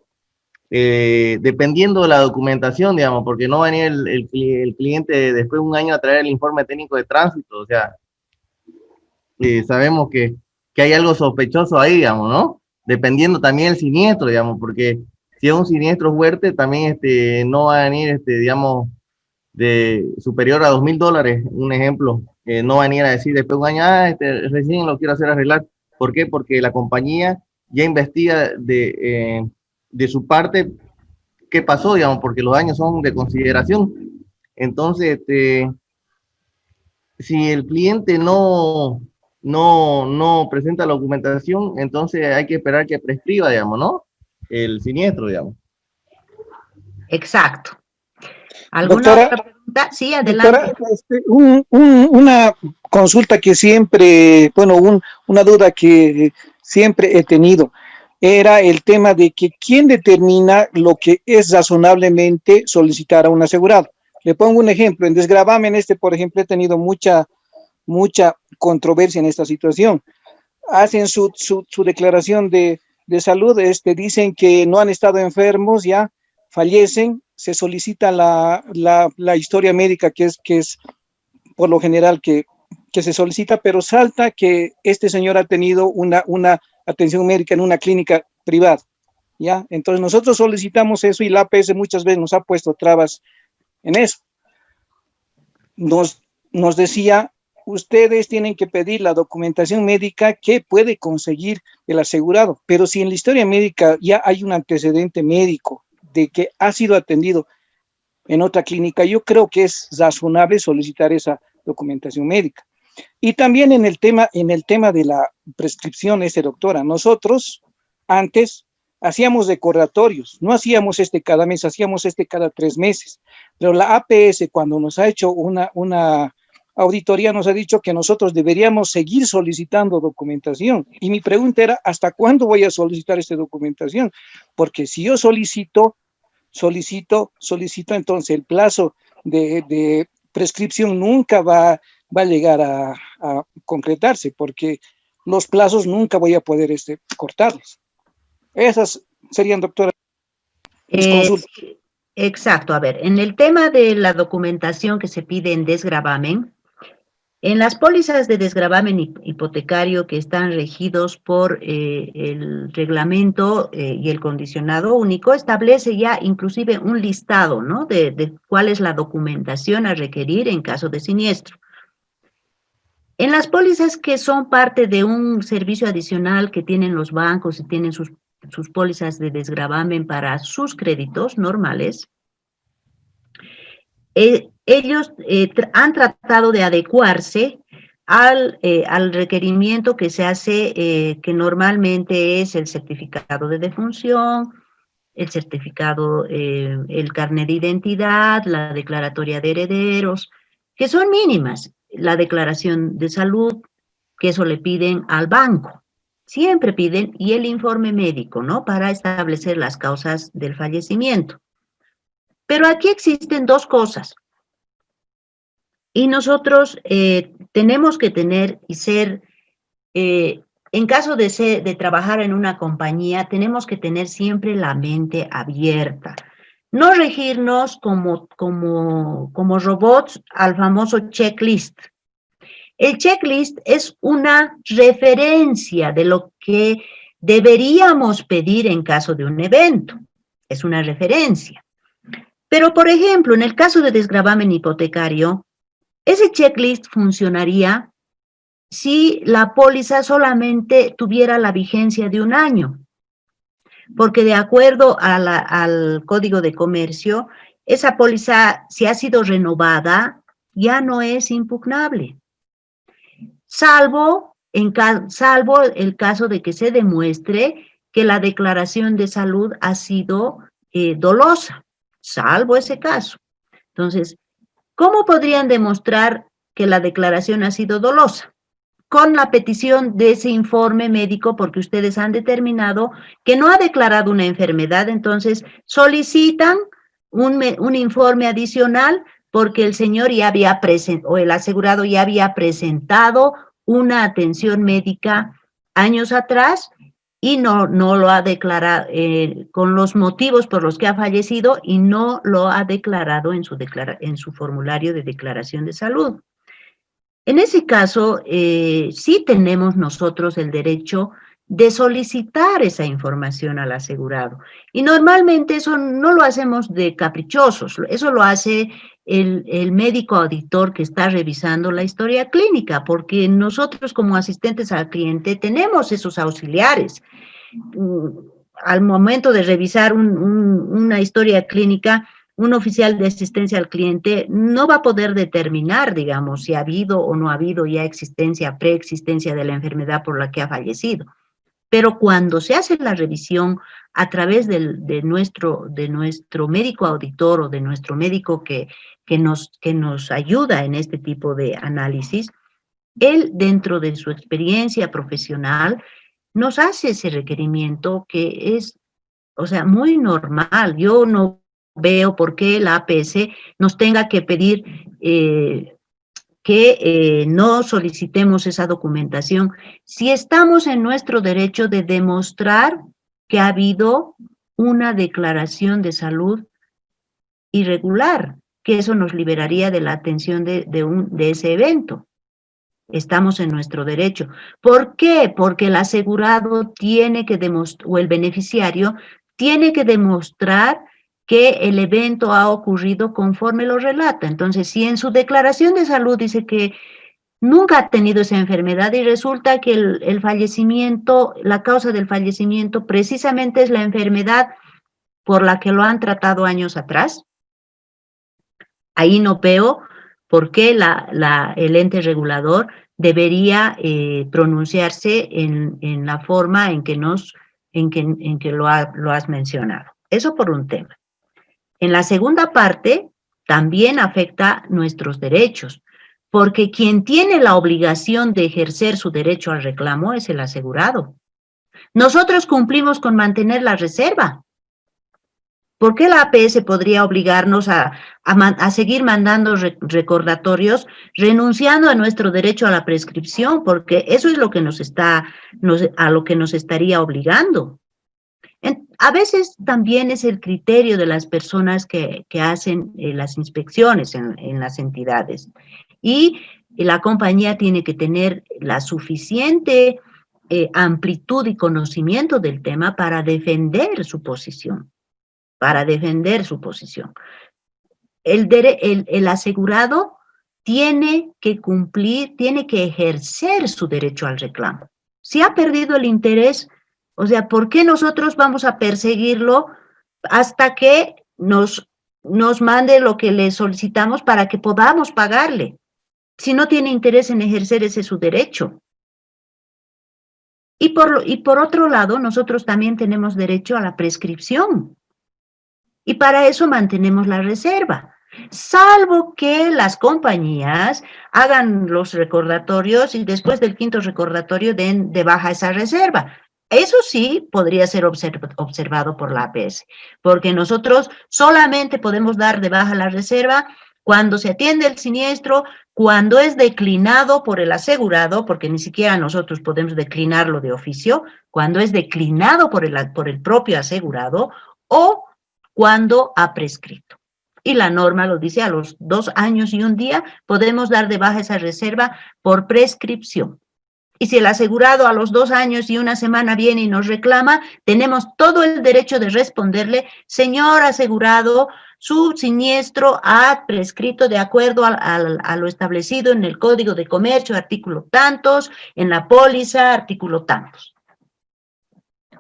dependiendo de la documentación, digamos, porque no va a venir el cliente después de 1 año a traer el informe técnico de tránsito, o sea, sabemos que hay algo sospechoso ahí, digamos, ¿no? Dependiendo también el siniestro, digamos, porque si es un siniestro fuerte, también no va a venir, digamos, de superior a $2,000, un ejemplo, no va a venir a decir después de 1 año, recién lo quiero hacer arreglar. ¿Por qué? Porque la compañía ya investiga de su parte qué pasó, digamos, porque los daños son de consideración. Entonces, si el cliente no presenta la documentación, entonces hay que esperar que prescriba, digamos, ¿no? El siniestro, digamos. exacto. ¿Alguna Doctora, otra pregunta? Sí, adelante. Doctora, una consulta que siempre, bueno, una duda que siempre he tenido, era el tema de que quién determina lo que es razonablemente solicitar a un asegurado. Le pongo un ejemplo, en desgravamen por ejemplo, he tenido mucha controversia en esta situación. Hacen su declaración de salud, dicen que no han estado enfermos, ya fallecen, se solicita la historia médica que es por lo general que se solicita, pero salta que este señor ha tenido una atención médica en una clínica privada, ¿ya? Entonces nosotros solicitamos eso y la APS muchas veces nos ha puesto trabas en eso. Nos decía, ustedes tienen que pedir la documentación médica que puede conseguir el asegurado, pero si en la historia médica ya hay un antecedente médico de que ha sido atendido en otra clínica, yo creo que es razonable solicitar esa documentación médica. Y también en el tema de la prescripción, doctora, nosotros antes hacíamos recordatorios, no hacíamos cada mes, hacíamos cada 3 meses, pero la APS cuando nos ha hecho una auditoría nos ha dicho que nosotros deberíamos seguir solicitando documentación. Y mi pregunta era, ¿hasta cuándo voy a solicitar esta documentación? Porque si yo solicito, entonces el plazo de prescripción nunca va a llegar a concretarse, porque los plazos nunca voy a poder cortarlos. Esas serían, doctora, mis consultas. Exacto, a ver, en el tema de la documentación que se pide en desgravamen, en las pólizas de desgravamen hipotecario que están regidos por el reglamento y el condicionado único, establece ya inclusive un listado, ¿no? De cuál es la documentación a requerir en caso de siniestro. En las pólizas que son parte de un servicio adicional que tienen los bancos y tienen sus pólizas de desgravamen para sus créditos normales, ellos han tratado de adecuarse al requerimiento que se hace, que normalmente es el certificado de defunción, el certificado, el carnet de identidad, la declaratoria de herederos, que son mínimas, la declaración de salud, que eso le piden al banco. Siempre piden, y el informe médico, ¿no? Para establecer las causas del fallecimiento. Pero aquí existen dos cosas. Y nosotros tenemos que tener y ser, en caso de trabajar en una compañía, tenemos que tener siempre la mente abierta. No regirnos como robots al famoso checklist. El checklist es una referencia de lo que deberíamos pedir en caso de un evento. Es una referencia. Pero, por ejemplo, en el caso de desgravamen hipotecario, ese checklist funcionaría si la póliza solamente tuviera la vigencia de 1 año. Porque de acuerdo al Código de Comercio, esa póliza, si ha sido renovada, ya no es impugnable. Salvo el caso de que se demuestre que la declaración de salud ha sido dolosa, salvo ese caso. Entonces, ¿cómo podrían demostrar que la declaración ha sido dolosa? Con la petición de ese informe médico, porque ustedes han determinado que no ha declarado una enfermedad, entonces solicitan un informe adicional porque el señor ya había presentado, o el asegurado ya había presentado una atención médica años atrás y no lo ha declarado con los motivos por los que ha fallecido y no lo ha declarado en su formulario de declaración de salud. En ese caso, sí tenemos nosotros el derecho de solicitar esa información al asegurado. Y normalmente eso no lo hacemos de caprichosos, eso lo hace el médico auditor que está revisando la historia clínica, porque nosotros como asistentes al cliente tenemos esos auxiliares. Al momento de revisar una historia clínica, un oficial de asistencia al cliente no va a poder determinar, digamos, si ha habido o no ha habido ya preexistencia de la enfermedad por la que ha fallecido. Pero cuando se hace la revisión a través de nuestro médico auditor o de nuestro médico que nos ayuda en este tipo de análisis, él, dentro de su experiencia profesional, nos hace ese requerimiento que es, o sea, muy normal. Yo no veo por qué la APS nos tenga que pedir que no solicitemos esa documentación si estamos en nuestro derecho de demostrar que ha habido una declaración de salud irregular, que eso nos liberaría de la atención de ese evento. Estamos en nuestro derecho. ¿Por qué? Porque el asegurado tiene que demostrar, o el beneficiario tiene que demostrar que el evento ha ocurrido conforme lo relata. Entonces, si en su declaración de salud dice que nunca ha tenido esa enfermedad y resulta que el fallecimiento, la causa del fallecimiento precisamente es la enfermedad por la que lo han tratado años atrás, ahí no veo por qué el ente regulador debería pronunciarse en la forma en que lo has mencionado. Eso por un tema. En la segunda parte, también afecta nuestros derechos, porque quien tiene la obligación de ejercer su derecho al reclamo es el asegurado. Nosotros cumplimos con mantener la reserva. ¿Por qué la APS podría obligarnos a seguir mandando recordatorios renunciando a nuestro derecho a la prescripción? Porque eso es lo que a lo que nos estaría obligando. A veces también es el criterio de las personas que hacen las inspecciones en las entidades. Y la compañía tiene que tener la suficiente amplitud y conocimiento del tema para defender su posición. El asegurado tiene que cumplir, tiene que ejercer su derecho al reclamo. Si ha perdido el interés, o sea, ¿por qué nosotros vamos a perseguirlo hasta que nos mande lo que le solicitamos para que podamos pagarle? si no tiene interés en ejercer ese su derecho? Y por otro lado, nosotros también tenemos derecho a la prescripción. Y para eso mantenemos la reserva. Salvo que las compañías hagan los recordatorios y después del quinto recordatorio den de baja esa reserva. Eso sí podría ser observado por la APS, porque nosotros solamente podemos dar de baja la reserva cuando se atiende el siniestro, cuando es declinado por el asegurado, porque ni siquiera nosotros podemos declinarlo de oficio, cuando es declinado por el propio asegurado o cuando ha prescrito. Y la norma lo dice, a los 2 años y un día podemos dar de baja esa reserva por prescripción. Y si el asegurado a los 2 años y una semana viene y nos reclama, tenemos todo el derecho de responderle, señor asegurado, su siniestro ha prescrito de acuerdo a lo establecido en el Código de Comercio, artículo tantos, en la póliza, artículo tantos.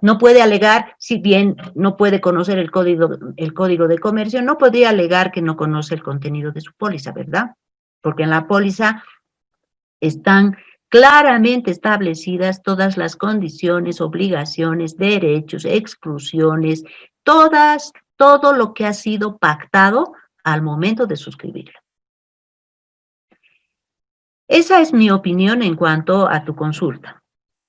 No puede alegar, si bien no puede conocer el código de comercio, no podría alegar que no conoce el contenido de su póliza, ¿verdad? Porque en la póliza están claramente establecidas todas las condiciones, obligaciones, derechos, exclusiones, todo lo que ha sido pactado al momento de suscribirlo. Esa es mi opinión en cuanto a tu consulta,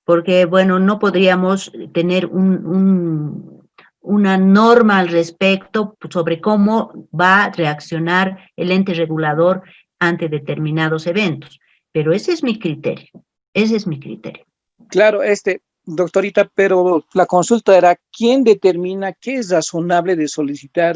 porque, bueno, no podríamos tener una norma al respecto sobre cómo va a reaccionar el ente regulador ante determinados eventos, pero ese es mi criterio, ese es mi criterio. Claro, doctorita, pero la consulta era, ¿quién determina qué es razonable de solicitar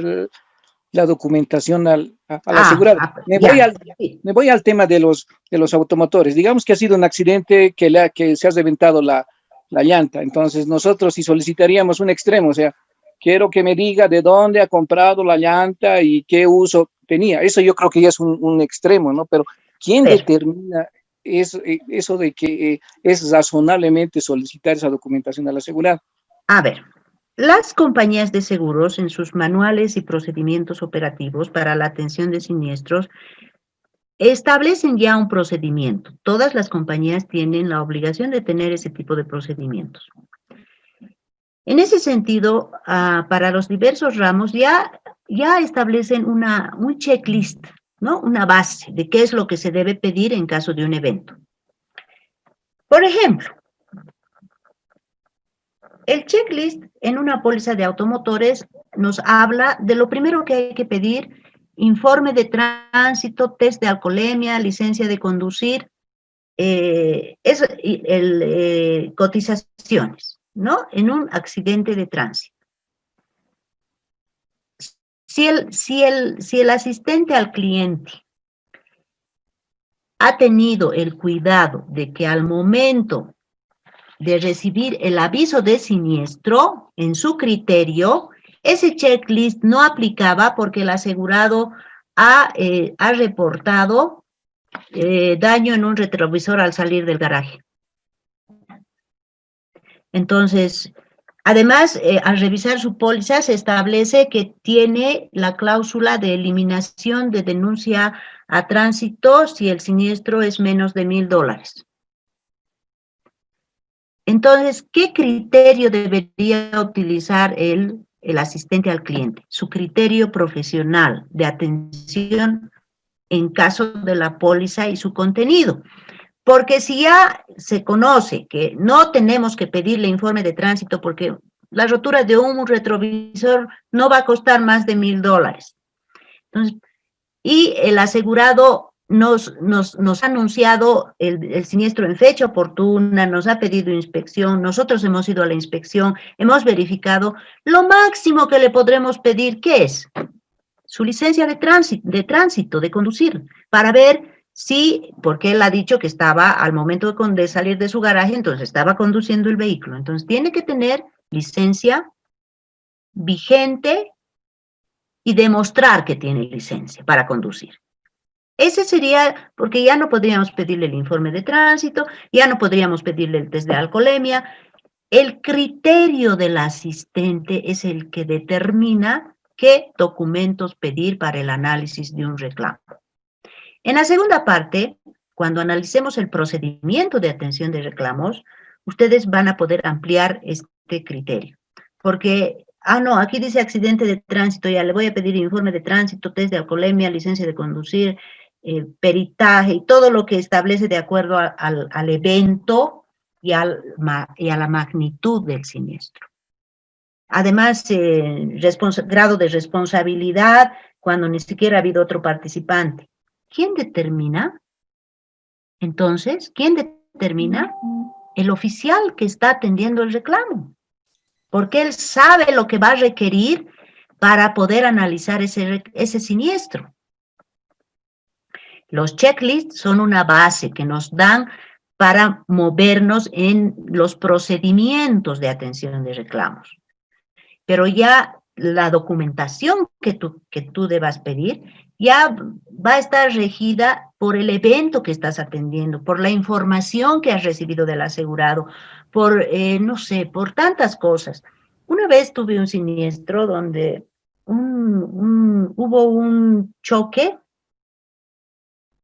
la documentación al asegurado? Me voy al tema de los automotores. Digamos que ha sido un accidente que se ha reventado la llanta. Entonces, nosotros si solicitaríamos un extremo, o sea, quiero que me diga de dónde ha comprado la llanta y qué uso tenía. Eso yo creo que ya es un extremo, ¿no? Pero ¿quién determina eso de que es razonablemente solicitar esa documentación al asegurado? A ver, las compañías de seguros en sus manuales y procedimientos operativos para la atención de siniestros establecen ya un procedimiento. Todas las compañías tienen la obligación de tener ese tipo de procedimientos. En ese sentido, para los diversos ramos ya establecen un checklist, ¿no? Una base de qué es lo que se debe pedir en caso de un evento. Por ejemplo, el checklist en una póliza de automotores nos habla de lo primero que hay que pedir: informe de tránsito, test de alcoholemia, licencia de conducir, cotizaciones, ¿no? En un accidente de tránsito. Si el asistente al cliente ha tenido el cuidado de que al momento de recibir el aviso de siniestro, en su criterio, ese checklist no aplicaba porque el asegurado ha reportado daño en un retrovisor al salir del garaje. Entonces, además, al revisar su póliza se establece que tiene la cláusula de eliminación de denuncia a tránsito si el siniestro es menos de $1,000. Entonces, ¿qué criterio debería utilizar el asistente al cliente? Su criterio profesional de atención en caso de la póliza y su contenido. Porque si ya se conoce que no tenemos que pedirle informe de tránsito porque la rotura de un retrovisor no va a costar más de $1,000. Entonces, y el asegurado nos ha anunciado el siniestro en fecha oportuna, nos ha pedido inspección, nosotros hemos ido a la inspección, hemos verificado, lo máximo que le podremos pedir, ¿qué es? Su licencia de tránsito, de conducir, para ver si, porque él ha dicho que estaba al momento de salir de su garaje, entonces estaba conduciendo el vehículo. Entonces tiene que tener licencia vigente y demostrar que tiene licencia para conducir. Ese sería, porque ya no podríamos pedirle el informe de tránsito, ya no podríamos pedirle el test de alcoholemia. El criterio del asistente es el que determina qué documentos pedir para el análisis de un reclamo. En la segunda parte, cuando analicemos el procedimiento de atención de reclamos, ustedes van a poder ampliar este criterio. Porque, no, aquí dice accidente de tránsito, ya le voy a pedir informe de tránsito, test de alcoholemia, licencia de conducir, peritaje y todo lo que establece de acuerdo al evento y a la magnitud del siniestro. Además, grado de responsabilidad cuando ni siquiera ha habido otro participante. ¿Quién determina? Entonces, ¿quién determina? El oficial que está atendiendo el reclamo, porque él sabe lo que va a requerir para poder analizar ese siniestro. Los checklists son una base que nos dan para movernos en los procedimientos de atención de reclamos. Pero ya la documentación que tú debas pedir ya va a estar regida por el evento que estás atendiendo, por la información que has recibido del asegurado, por, no sé, por tantas cosas. Una vez tuve un siniestro donde hubo un choque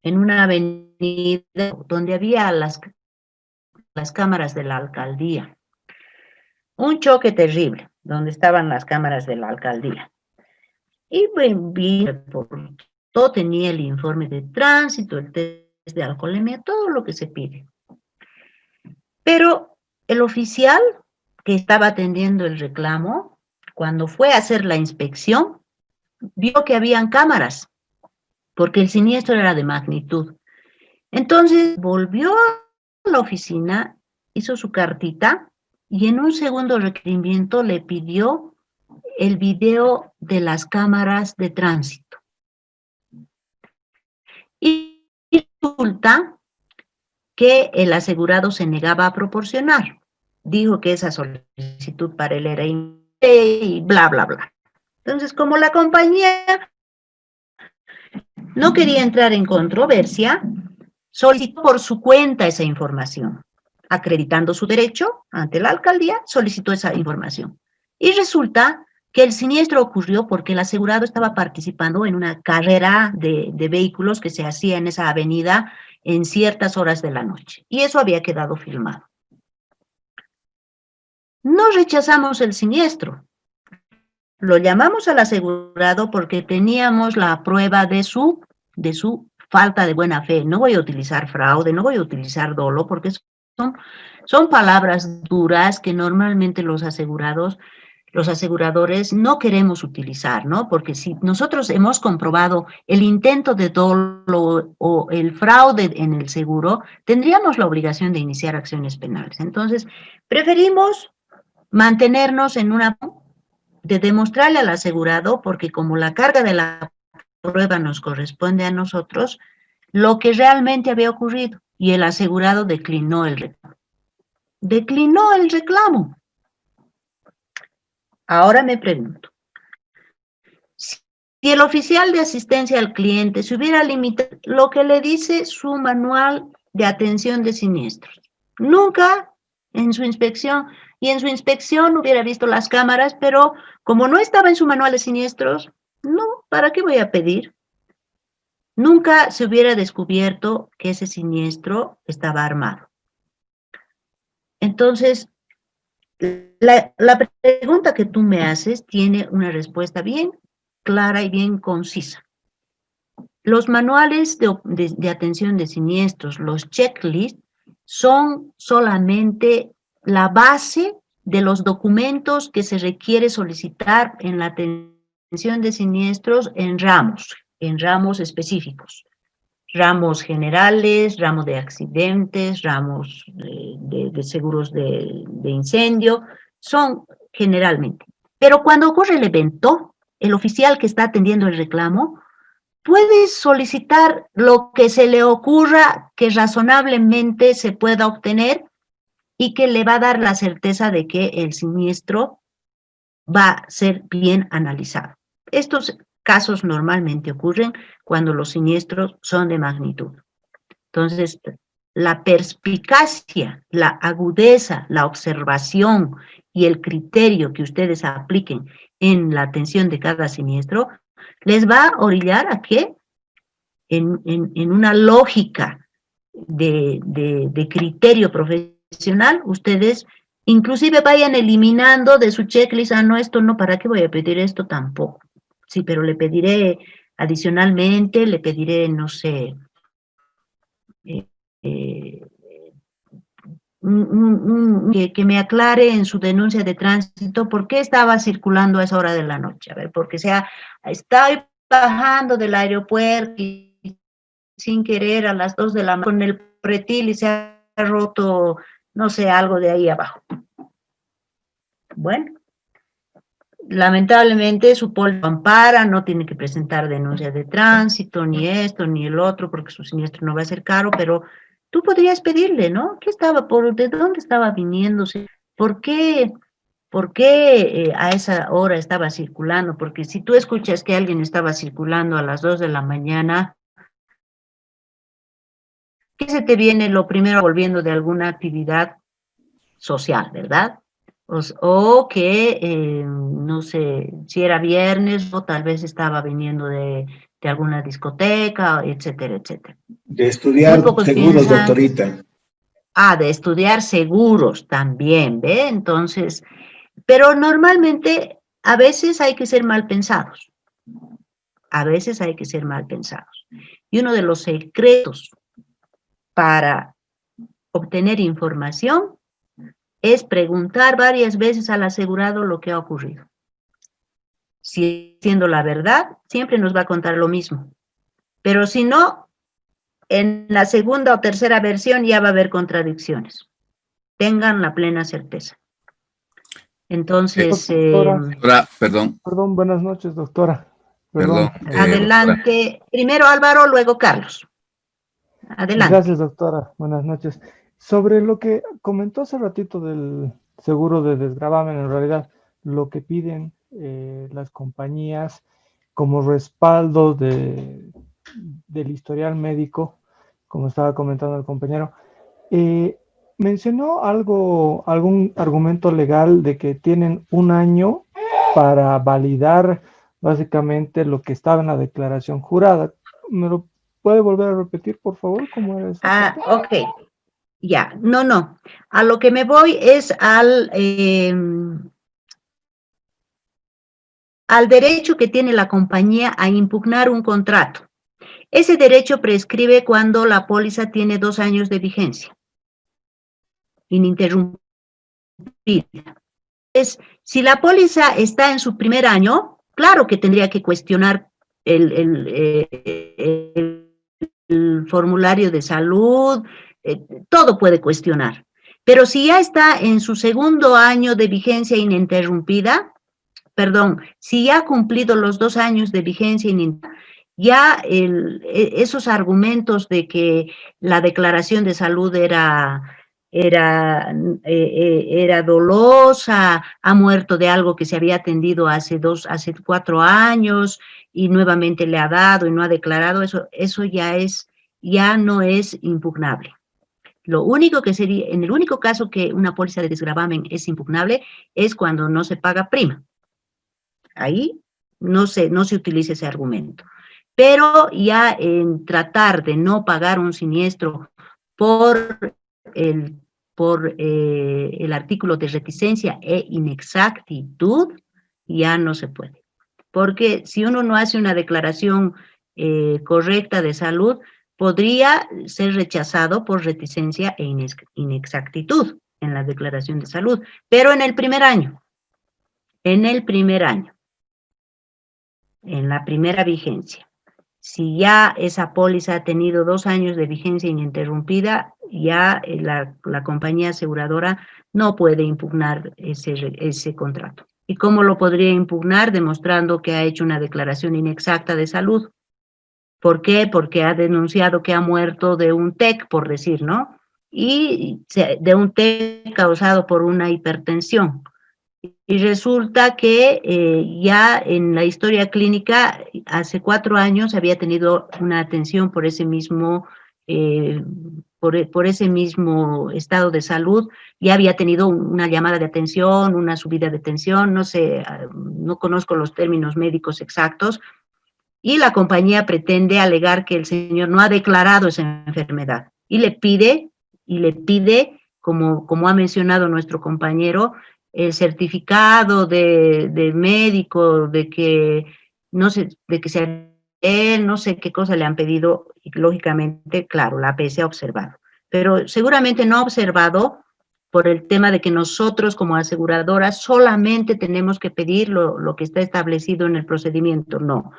en una avenida donde había las cámaras de la alcaldía. Un choque terrible, donde estaban las cámaras de la alcaldía. Y vi, todo tenía el informe de tránsito, el test de alcoholemia, todo lo que se pide. Pero el oficial que estaba atendiendo el reclamo, cuando fue a hacer la inspección, vio que habían cámaras, porque el siniestro era de magnitud. Entonces volvió a la oficina, hizo su cartita, y en un segundo requerimiento le pidió el video de las cámaras de tránsito. Y resulta que el asegurado se negaba a proporcionar. Dijo que esa solicitud para él era y bla, bla, bla. Entonces, como la compañía no quería entrar en controversia, solicitó por su cuenta esa información. Acreditando su derecho ante la alcaldía, solicitó esa información. Y resulta que el siniestro ocurrió porque el asegurado estaba participando en una carrera de vehículos que se hacía en esa avenida en ciertas horas de la noche. Y eso había quedado filmado. No rechazamos el siniestro. Lo llamamos al asegurado porque teníamos la prueba de su falta de buena fe. No voy a utilizar fraude, no voy a utilizar dolo, porque son palabras duras que normalmente los aseguradores no queremos utilizar, ¿no? Porque si nosotros hemos comprobado el intento de dolo o el fraude en el seguro, tendríamos la obligación de iniciar acciones penales. Entonces, preferimos mantenernos en de demostrarle al asegurado, porque como la carga de la prueba nos corresponde a nosotros, lo que realmente había ocurrido, y el asegurado declinó el reclamo. Declinó el reclamo. Ahora me pregunto, si el oficial de asistencia al cliente se hubiera limitado lo que le dice su manual de atención de siniestros, nunca en su inspección, y en su inspección hubiera visto las cámaras, pero como no estaba en su manual de siniestros, no, ¿para qué voy a pedir? Nunca se hubiera descubierto que ese siniestro estaba armado. Entonces, la pregunta que tú me haces tiene una respuesta bien clara y bien concisa. Los manuales de atención de siniestros, los checklists, son solamente la base de los documentos que se requiere solicitar en la atención de siniestros en ramos específicos. Ramos generales, ramos de accidentes, ramos de seguros de incendio, son generalmente. Pero cuando ocurre el evento, el oficial que está atendiendo el reclamo puede solicitar lo que se le ocurra que razonablemente se pueda obtener y que le va a dar la certeza de que el siniestro va a ser bien analizado. Estos casos normalmente ocurren cuando los siniestros son de magnitud. Entonces, la perspicacia, la agudeza, la observación y el criterio que ustedes apliquen en la atención de cada siniestro les va a orillar a que en una lógica de criterio profesional, ustedes inclusive vayan eliminando de su checklist, no, esto no, ¿para qué voy a pedir esto tampoco? Sí, pero le pediré adicionalmente, le pediré, no sé, que me aclare en su denuncia de tránsito por qué estaba circulando a esa hora de la noche. A ver, porque estoy bajando del aeropuerto y sin querer a las 2 de la mañana con el pretil y se ha roto, no sé, algo de ahí abajo. Bueno, lamentablemente su poli ampara, no tiene que presentar denuncia de tránsito, ni esto, ni el otro, porque su siniestro no va a ser caro, pero tú podrías pedirle, ¿no? ¿De dónde estaba viniéndose? ¿Por qué a esa hora estaba circulando? Porque si tú escuchas que alguien estaba circulando a las 2 de la mañana, ¿qué se te viene lo primero volviendo de alguna actividad social, verdad? O que, no sé, si era viernes o tal vez estaba viniendo de alguna discoteca, etcétera, etcétera. De estudiar Muy pocos seguros, piensan, doctorita. de estudiar seguros también, ¿ve? Entonces, pero normalmente a veces hay que ser mal pensados. A veces hay que ser mal pensados. Y uno de los secretos para obtener información es preguntar varias veces al asegurado lo que ha ocurrido. Si siendo la verdad, siempre nos va a contar lo mismo. Pero si no, en la segunda o tercera versión ya va a haber contradicciones. Tengan la plena certeza. Entonces, Doctora, perdón, Perdón, buenas noches, doctora. Perdón. perdón. adelante. Primero Álvaro, luego Carlos. Adelante. Gracias, doctora. Buenas noches. Sobre lo que comentó hace ratito del seguro de desgravamen, en realidad, lo que piden las compañías como respaldo del historial médico, como estaba comentando el compañero, mencionó algún argumento legal de que tienen un año para validar básicamente lo que estaba en la declaración jurada. ¿Me lo puede volver a repetir, por favor? ¿Cómo era eso? Ok. Ya, no. A lo que me voy es al derecho que tiene la compañía a impugnar un contrato. Ese derecho prescribe cuando la póliza tiene 2 años de vigencia, ininterrumpida. Si la póliza está en su primer año, claro que tendría que cuestionar el formulario de salud, todo puede cuestionar. Pero si ya está en su segundo año de vigencia ininterrumpida, si ya ha cumplido los 2 años de vigencia ininterrumpida, ya esos argumentos de que la declaración de salud era dolosa, ha muerto de algo que se había atendido hace 4 años y nuevamente le ha dado y no ha declarado, eso ya no es impugnable. Lo único que sería, en el único caso que una póliza de desgravamen es impugnable es cuando no se paga prima. Ahí no se utiliza ese argumento. Pero ya en tratar de no pagar un siniestro por el artículo de reticencia e inexactitud, ya no se puede. Porque si uno no hace una declaración correcta de salud, podría ser rechazado por reticencia e inexactitud en la declaración de salud, pero en el primer año, en la primera vigencia. Si ya esa póliza ha tenido 2 años de vigencia ininterrumpida, ya la compañía aseguradora no puede impugnar ese contrato. ¿Y cómo lo podría impugnar? Demostrando que ha hecho una declaración inexacta de salud. ¿Por qué? Porque ha denunciado que ha muerto de un TEC, por decir, ¿no? Y de un TEC causado por una hipertensión. Y resulta que ya en la historia clínica, hace 4 años había tenido una atención por ese mismo, por ese mismo estado de salud, ya había tenido una llamada de atención, una subida de tensión, no sé, no conozco los términos médicos exactos, y la compañía pretende alegar que el señor no ha declarado esa enfermedad. y le pide, como ha mencionado nuestro compañero, el certificado de médico, de que sea él, no sé qué cosa le han pedido, y lógicamente, claro, la APS ha observado, pero seguramente no ha observado por el tema de que nosotros como aseguradoras solamente tenemos que pedir lo que está establecido en el procedimiento, no.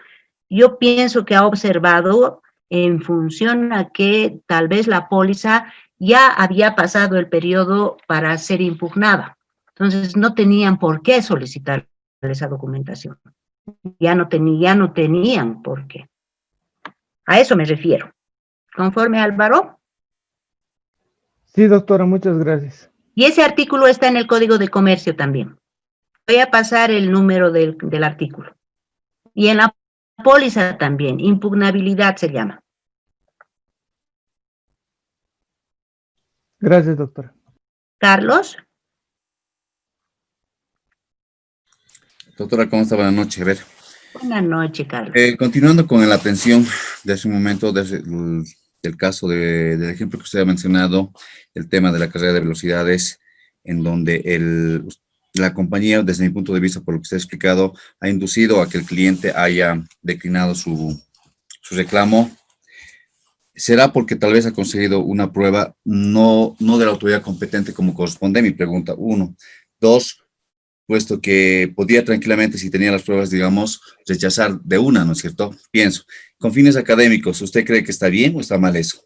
Yo pienso que ha observado en función a que tal vez la póliza ya había pasado el periodo para ser impugnada. Entonces no tenían por qué solicitar esa documentación. Ya no tenían por qué. A eso me refiero. ¿Conforme, Álvaro? Sí, doctora, muchas gracias. Y ese artículo está en el Código de Comercio también. Voy a pasar el número del artículo. Y en la póliza también, impugnabilidad se llama. Gracias, doctora. Carlos. Doctora, ¿cómo está? Buenas noches. A ver, Buenas noches, Carlos. continuando con la atención de hace un momento del caso del ejemplo que usted ha mencionado, el tema de la carrera de velocidades, en donde la compañía, desde mi punto de vista, por lo que usted ha explicado, ha inducido a que el cliente haya declinado su reclamo. ¿Será porque tal vez ha conseguido una prueba no de la autoridad competente como corresponde? Mi pregunta, 1. 2, puesto que podía tranquilamente, si tenía las pruebas, digamos, rechazar de una, ¿no es cierto? Pienso, con fines académicos, ¿usted cree que está bien o está mal eso?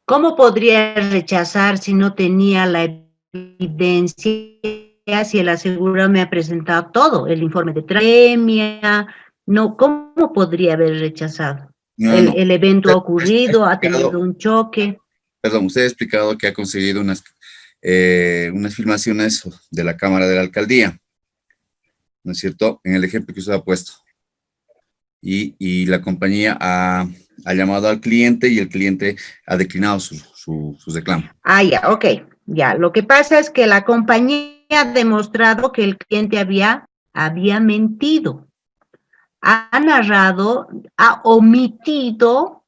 ¿Cómo podría rechazar si no tenía la evidencia, si el asegurado me ha presentado todo, el informe de premia? No, ¿cómo podría haber rechazado? No. El evento ha ocurrido, ha explicado, tenido un choque. Perdón, usted ha explicado que ha conseguido unas filmaciones de la Cámara de la Alcaldía, ¿no es cierto? En el ejemplo que usted ha puesto. Y la compañía ha llamado al cliente y el cliente ha declinado su reclamo. Ah, ya, ok, ya. Lo que pasa es que la compañía ha demostrado que el cliente había mentido. Ha narrado, ha omitido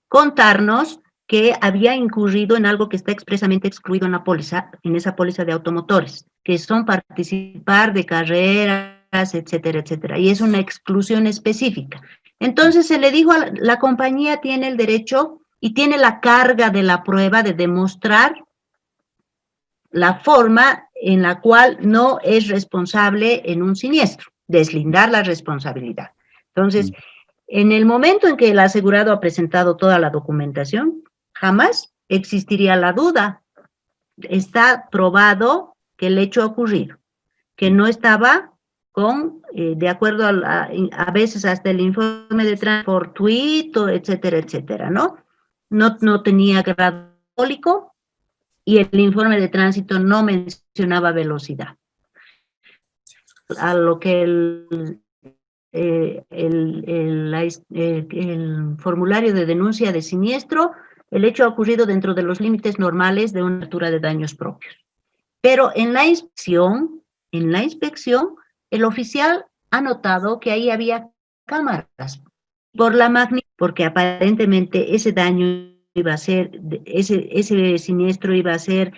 contarnos que había incurrido en algo que está expresamente excluido en la póliza, en esa póliza de automotores, que son participar de carreras, etcétera, etcétera, y es una exclusión específica. Entonces se le dijo a la compañía tiene el derecho y tiene la carga de la prueba de demostrar la forma en la cual no es responsable en un siniestro, deslindar la responsabilidad. Entonces, en el momento en que el asegurado ha presentado toda la documentación, jamás existiría la duda. Está probado que el hecho ha ocurrido, que no estaba de acuerdo a veces hasta el informe de tránsito fortuito, etcétera, etcétera, ¿no? No tenía grado alcohólico y el informe de tránsito no mencionaba velocidad. A lo que el formulario de denuncia de siniestro, el hecho ha ocurrido dentro de los límites normales de una altura de daños propios. Pero en la inspección, el oficial ha notado que ahí había cámaras por la magnitud, porque aparentemente ese daño iba a ser, ese siniestro iba a ser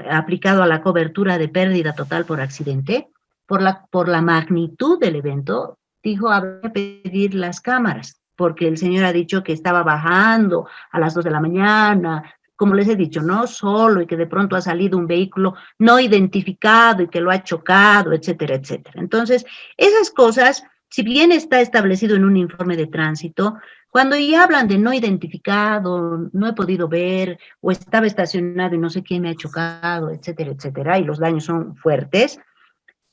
aplicado a la cobertura de pérdida total por accidente. Por la magnitud del evento, dijo habrá que pedir las cámaras, porque el señor ha dicho que estaba bajando a las 2 de la mañana, como les he dicho, no solo, y que de pronto ha salido un vehículo no identificado y que lo ha chocado, etcétera, etcétera. Entonces, esas cosas, si bien está establecido en un informe de tránsito, cuando ya hablan de no identificado, no he podido ver, o estaba estacionado y no sé quién me ha chocado, etcétera, etcétera, y los daños son fuertes,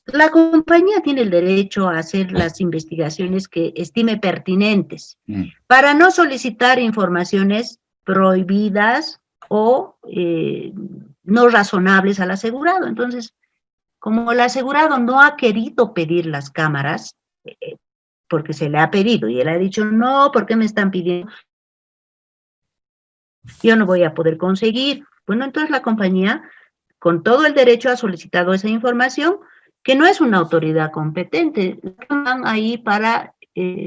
la compañía tiene el derecho a hacer las investigaciones que estime pertinentes para no solicitar informaciones prohibidas o no razonables al asegurado. Entonces, como el asegurado no ha querido pedir las cámaras, porque se le ha pedido y él ha dicho, no, ¿por qué me están pidiendo? Yo no voy a poder conseguir. Bueno, entonces la compañía, con todo el derecho, ha solicitado esa información, que no es una autoridad competente, están ahí para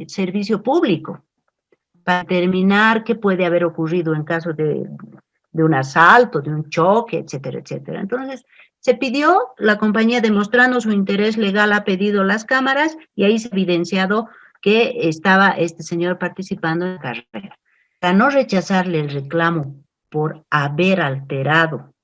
servicio público. para determinar qué puede haber ocurrido en caso de un asalto, de un choque, etcétera, etcétera. Entonces, se pidió, la compañía demostrando su interés legal ha pedido las cámaras y ahí se ha evidenciado que estaba este señor participando en la carrera. Para no rechazarle el reclamo por haber alterado,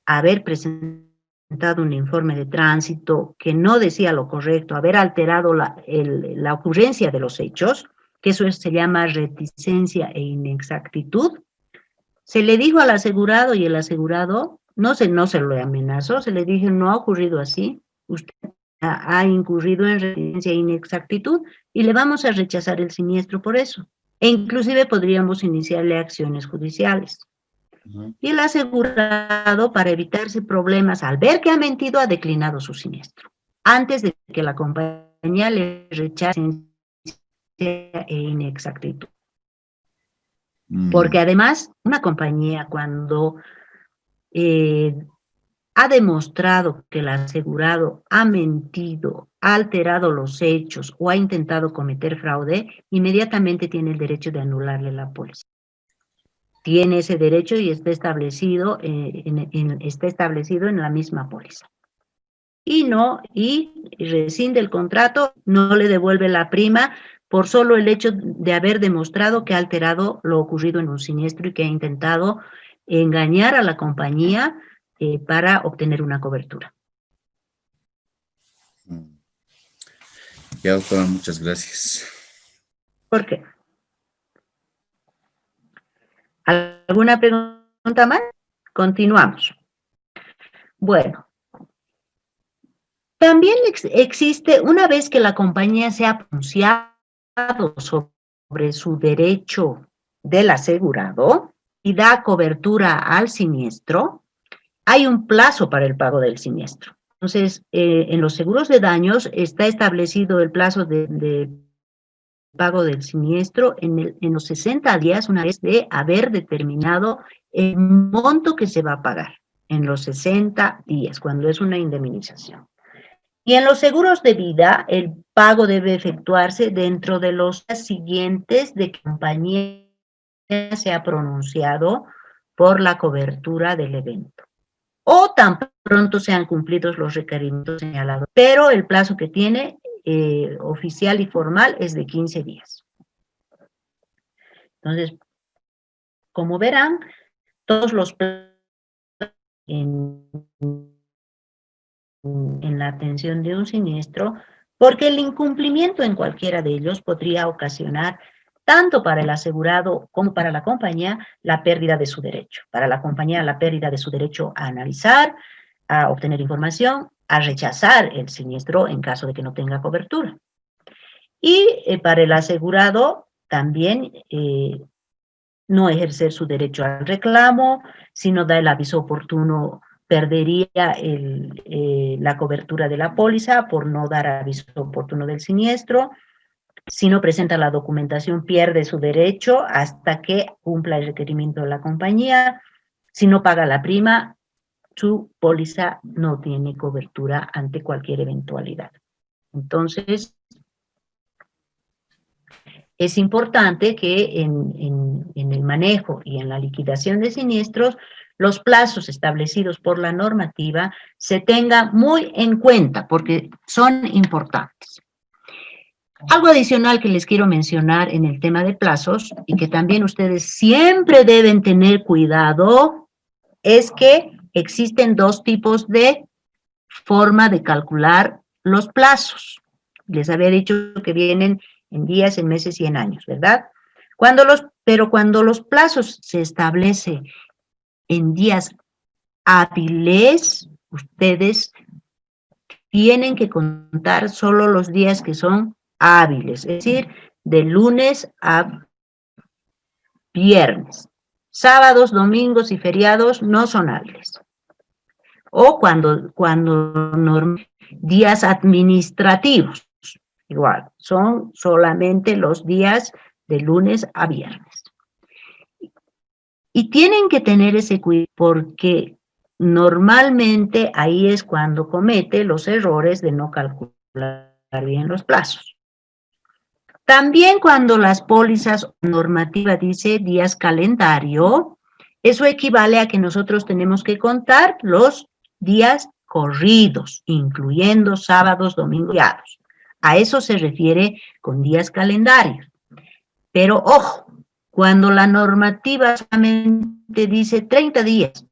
haber presentado un informe de tránsito que no decía lo correcto, haber alterado la ocurrencia de los hechos, que eso se llama reticencia e inexactitud, se le dijo al asegurado y el asegurado no se lo amenazó, se le dijo no ha ocurrido así, usted ha incurrido en reticencia e inexactitud y le vamos a rechazar el siniestro por eso. E inclusive podríamos iniciarle acciones judiciales. Y el asegurado, para evitarse problemas, al ver que ha mentido, ha declinado su siniestro. Antes de que la compañía le rechace e inexactitud. Porque además, una compañía cuando ha demostrado que el asegurado ha mentido, ha alterado los hechos o ha intentado cometer fraude, inmediatamente tiene el derecho de anularle la póliza. Tiene ese derecho y está establecido en la misma póliza. Y rescinde el contrato, no le devuelve la prima por solo el hecho de haber demostrado que ha alterado lo ocurrido en un siniestro y que ha intentado engañar a la compañía para obtener una cobertura. Ya, doctora, muchas gracias. ¿Por qué? ¿Alguna pregunta más? Continuamos. Bueno. También existe, una vez que la compañía se ha pronunciado sobre su derecho del asegurado y da cobertura al siniestro, hay un plazo para el pago del siniestro. Entonces, en los seguros de daños está establecido el plazo de pago del siniestro en los 60 días, una vez de haber determinado el monto que se va a pagar, en los 60 días, cuando es una indemnización. Y en los seguros de vida, el pago debe efectuarse dentro de los días siguientes de que la compañía se ha pronunciado por la cobertura del evento. O tan pronto sean cumplidos los requerimientos señalados. Pero el plazo que tiene oficial y formal es de 15 días. Entonces, como verán, todos los plazos en la atención de un siniestro, porque el incumplimiento en cualquiera de ellos podría ocasionar, tanto para el asegurado como para la compañía, la pérdida de su derecho. Para la compañía, la pérdida de su derecho a analizar, a obtener información, a rechazar el siniestro en caso de que no tenga cobertura. Y para el asegurado, también no ejercer su derecho al reclamo, si no da el aviso oportuno, perdería la cobertura de la póliza por no dar aviso oportuno del siniestro. Si no presenta la documentación, pierde su derecho hasta que cumpla el requerimiento de la compañía. Si no paga la prima, su póliza no tiene cobertura ante cualquier eventualidad. Entonces, es importante que en el manejo y en la liquidación de siniestros, los plazos establecidos por la normativa se tengan muy en cuenta porque son importantes. Algo adicional que les quiero mencionar en el tema de plazos y que también ustedes siempre deben tener cuidado es que existen dos tipos de forma de calcular los plazos. Les había dicho que vienen en días, en meses y en años, ¿verdad? Pero cuando los plazos se establecen en días hábiles, ustedes tienen que contar solo los días que son hábiles, es decir, de lunes a viernes. Sábados, domingos y feriados no son hábiles. O días administrativos, igual, son solamente los días de lunes a viernes. Y tienen que tener ese cuidado porque normalmente ahí es cuando comete los errores de no calcular bien los plazos. También cuando las pólizas normativa dice días calendario, eso equivale a que nosotros tenemos que contar los días corridos, incluyendo sábados, domingos y feriados. A eso se refiere con días calendarios. Pero ojo, cuando la normativa solamente dice 30 días,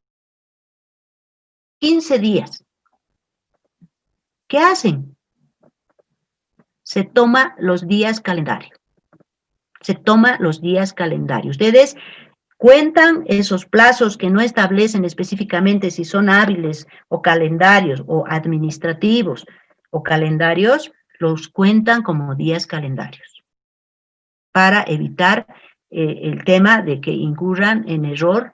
15 días, ¿qué hacen? Se toma los días calendario. Se toma los días calendario. Ustedes cuentan esos plazos que no establecen específicamente si son hábiles o calendarios o administrativos o calendarios, los cuentan como días calendarios para evitar el tema de que incurran en error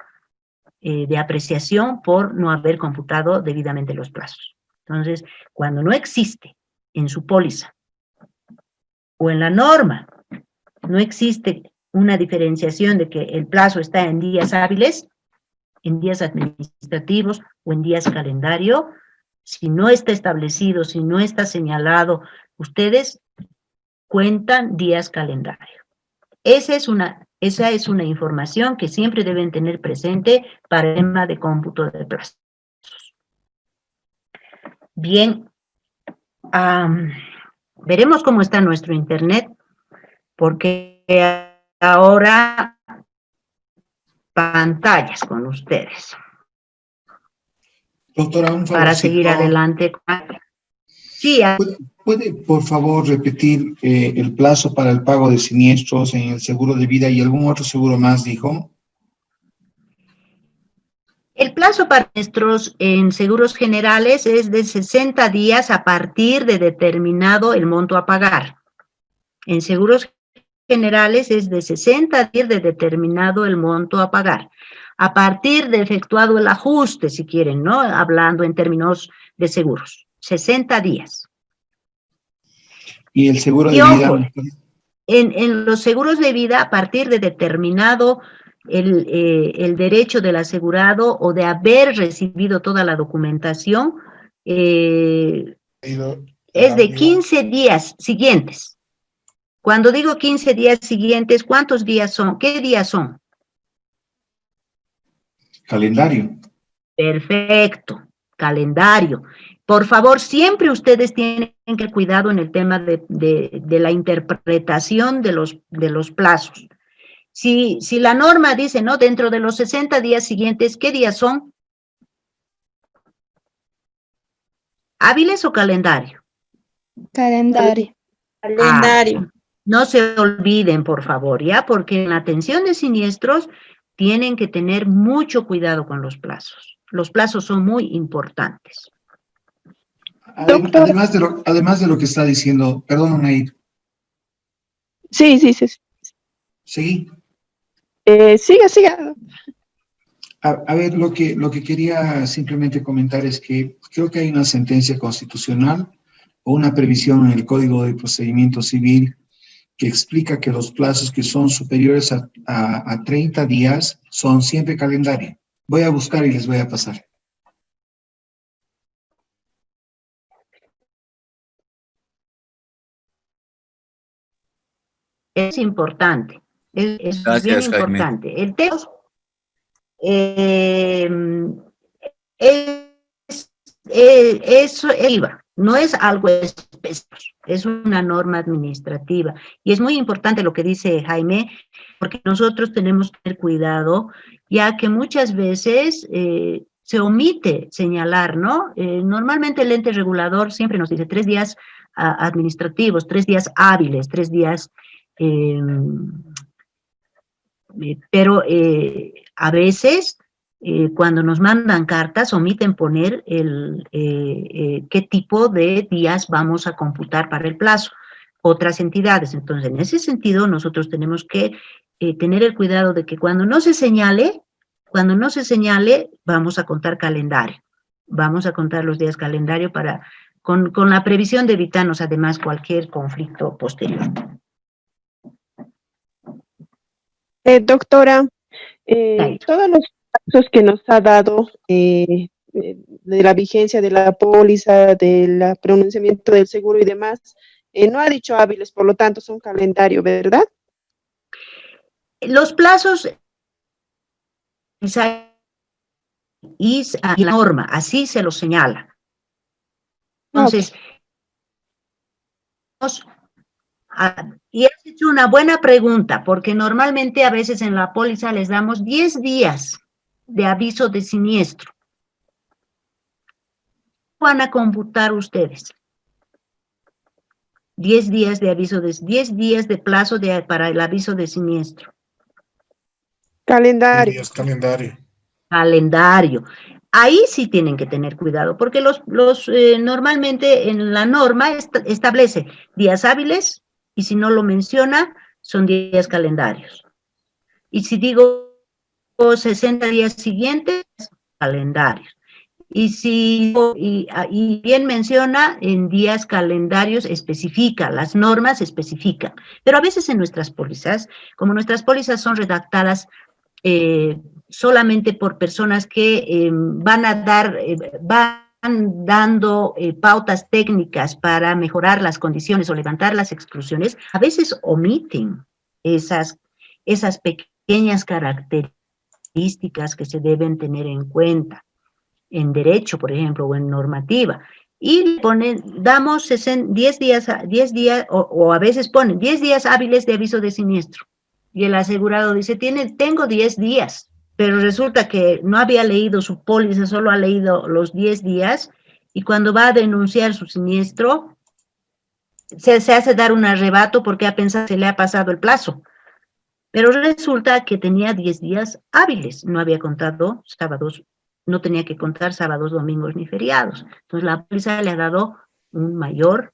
de apreciación por no haber computado debidamente los plazos. Entonces, cuando no existe en su póliza o en la norma, no existe una diferenciación de que el plazo está en días hábiles, en días administrativos o en días calendario, si no está establecido, si no está señalado, ustedes cuentan días calendario. Esa es una información que siempre deben tener presente para el tema de cómputo de plazos. Bien, veremos cómo está nuestro internet, porque ahora pantallas con ustedes. Doctora, un para seguir adelante. Sí, ¿Puede, por favor, repetir el plazo para el pago de siniestros en el seguro de vida y algún otro seguro más, dijo? El plazo para nuestros en seguros generales es de 60 días a partir de determinado el monto a pagar. En seguros generales es de 60 días de determinado el monto a pagar. A partir de efectuado el ajuste, si quieren, ¿no? Hablando en términos de seguros. 60 días. ¿Y el seguro de ojo, vida? en los seguros de vida, a partir de determinado el derecho del asegurado o de haber recibido toda la documentación, es de 15 días siguientes. Cuando digo 15 días siguientes, ¿cuántos días son? ¿Qué días son? Calendario. Perfecto, calendario. Por favor, siempre ustedes tienen que cuidado en el tema de la interpretación de los plazos. Si la norma dice, ¿no? Dentro de los 60 días siguientes, ¿qué días son? ¿Hábiles o calendario? Calendario. Calendario. No se olviden, por favor, ¿ya? Porque en la atención de siniestros tienen que tener mucho cuidado con los plazos. Los plazos son muy importantes. Además de lo que está diciendo, perdón, Nair. Sí. Seguí. Siga. A ver, lo que quería simplemente comentar es que creo que hay una sentencia constitucional o una previsión en el Código de Procedimiento Civil que explica que los plazos que son superiores a 30 días son siempre calendario. Voy a buscar y les voy a pasar. Es importante, es bien Gracias, Jaime. importante. El tema eso IVA, no es algo específico, es una norma administrativa. Y es muy importante lo que dice Jaime, porque nosotros tenemos que tener cuidado, ya que muchas veces se omite señalar, ¿no? Normalmente el ente regulador siempre nos dice 3 días administrativos, 3 días hábiles, 3 días... pero a veces cuando nos mandan cartas omiten poner qué tipo de días vamos a computar para el plazo, otras entidades. Entonces, en ese sentido, nosotros tenemos que tener el cuidado de que cuando no se señale, vamos a contar calendario, vamos a contar los días calendario con la previsión de evitarnos además cualquier conflicto posterior. Doctora, todos los pasos que nos ha dado de la vigencia de la póliza, del pronunciamiento del seguro y demás, No ha dicho hábiles, por lo tanto son calendario, ¿verdad? Los plazos y la norma, así se lo señala. Entonces, y has hecho una buena pregunta, porque normalmente a veces en la póliza les damos 10 días de aviso de siniestro. ¿Van a computar ustedes? 10 días de aviso, 10 días de plazo para el aviso de siniestro. Calendario. Calendario. Calendario. Ahí sí tienen que tener cuidado, porque normalmente en la norma establece días hábiles, y si no lo menciona, son días calendarios. Y si digo 60 días siguientes, calendarios. Y bien menciona, en días calendarios especifica, las normas especifican. Pero a veces en nuestras pólizas, como nuestras pólizas son redactadas solamente por personas que van dando pautas técnicas para mejorar las condiciones o levantar las exclusiones, a veces omiten esas pequeñas características que se deben tener en cuenta en derecho, por ejemplo, o en normativa. Y damos 10 días, o a veces ponen 10 días hábiles de aviso de siniestro. Y el asegurado dice, tengo 10 días, pero resulta que no había leído su póliza, solo ha leído los 10 días, y cuando va a denunciar su siniestro, se hace dar un arrebato porque ha pensado que se le ha pasado el plazo. Pero resulta que tenía 10 días hábiles, no había contado sábados, no tenía que contar sábados, domingos ni feriados. Entonces la póliza le ha dado un mayor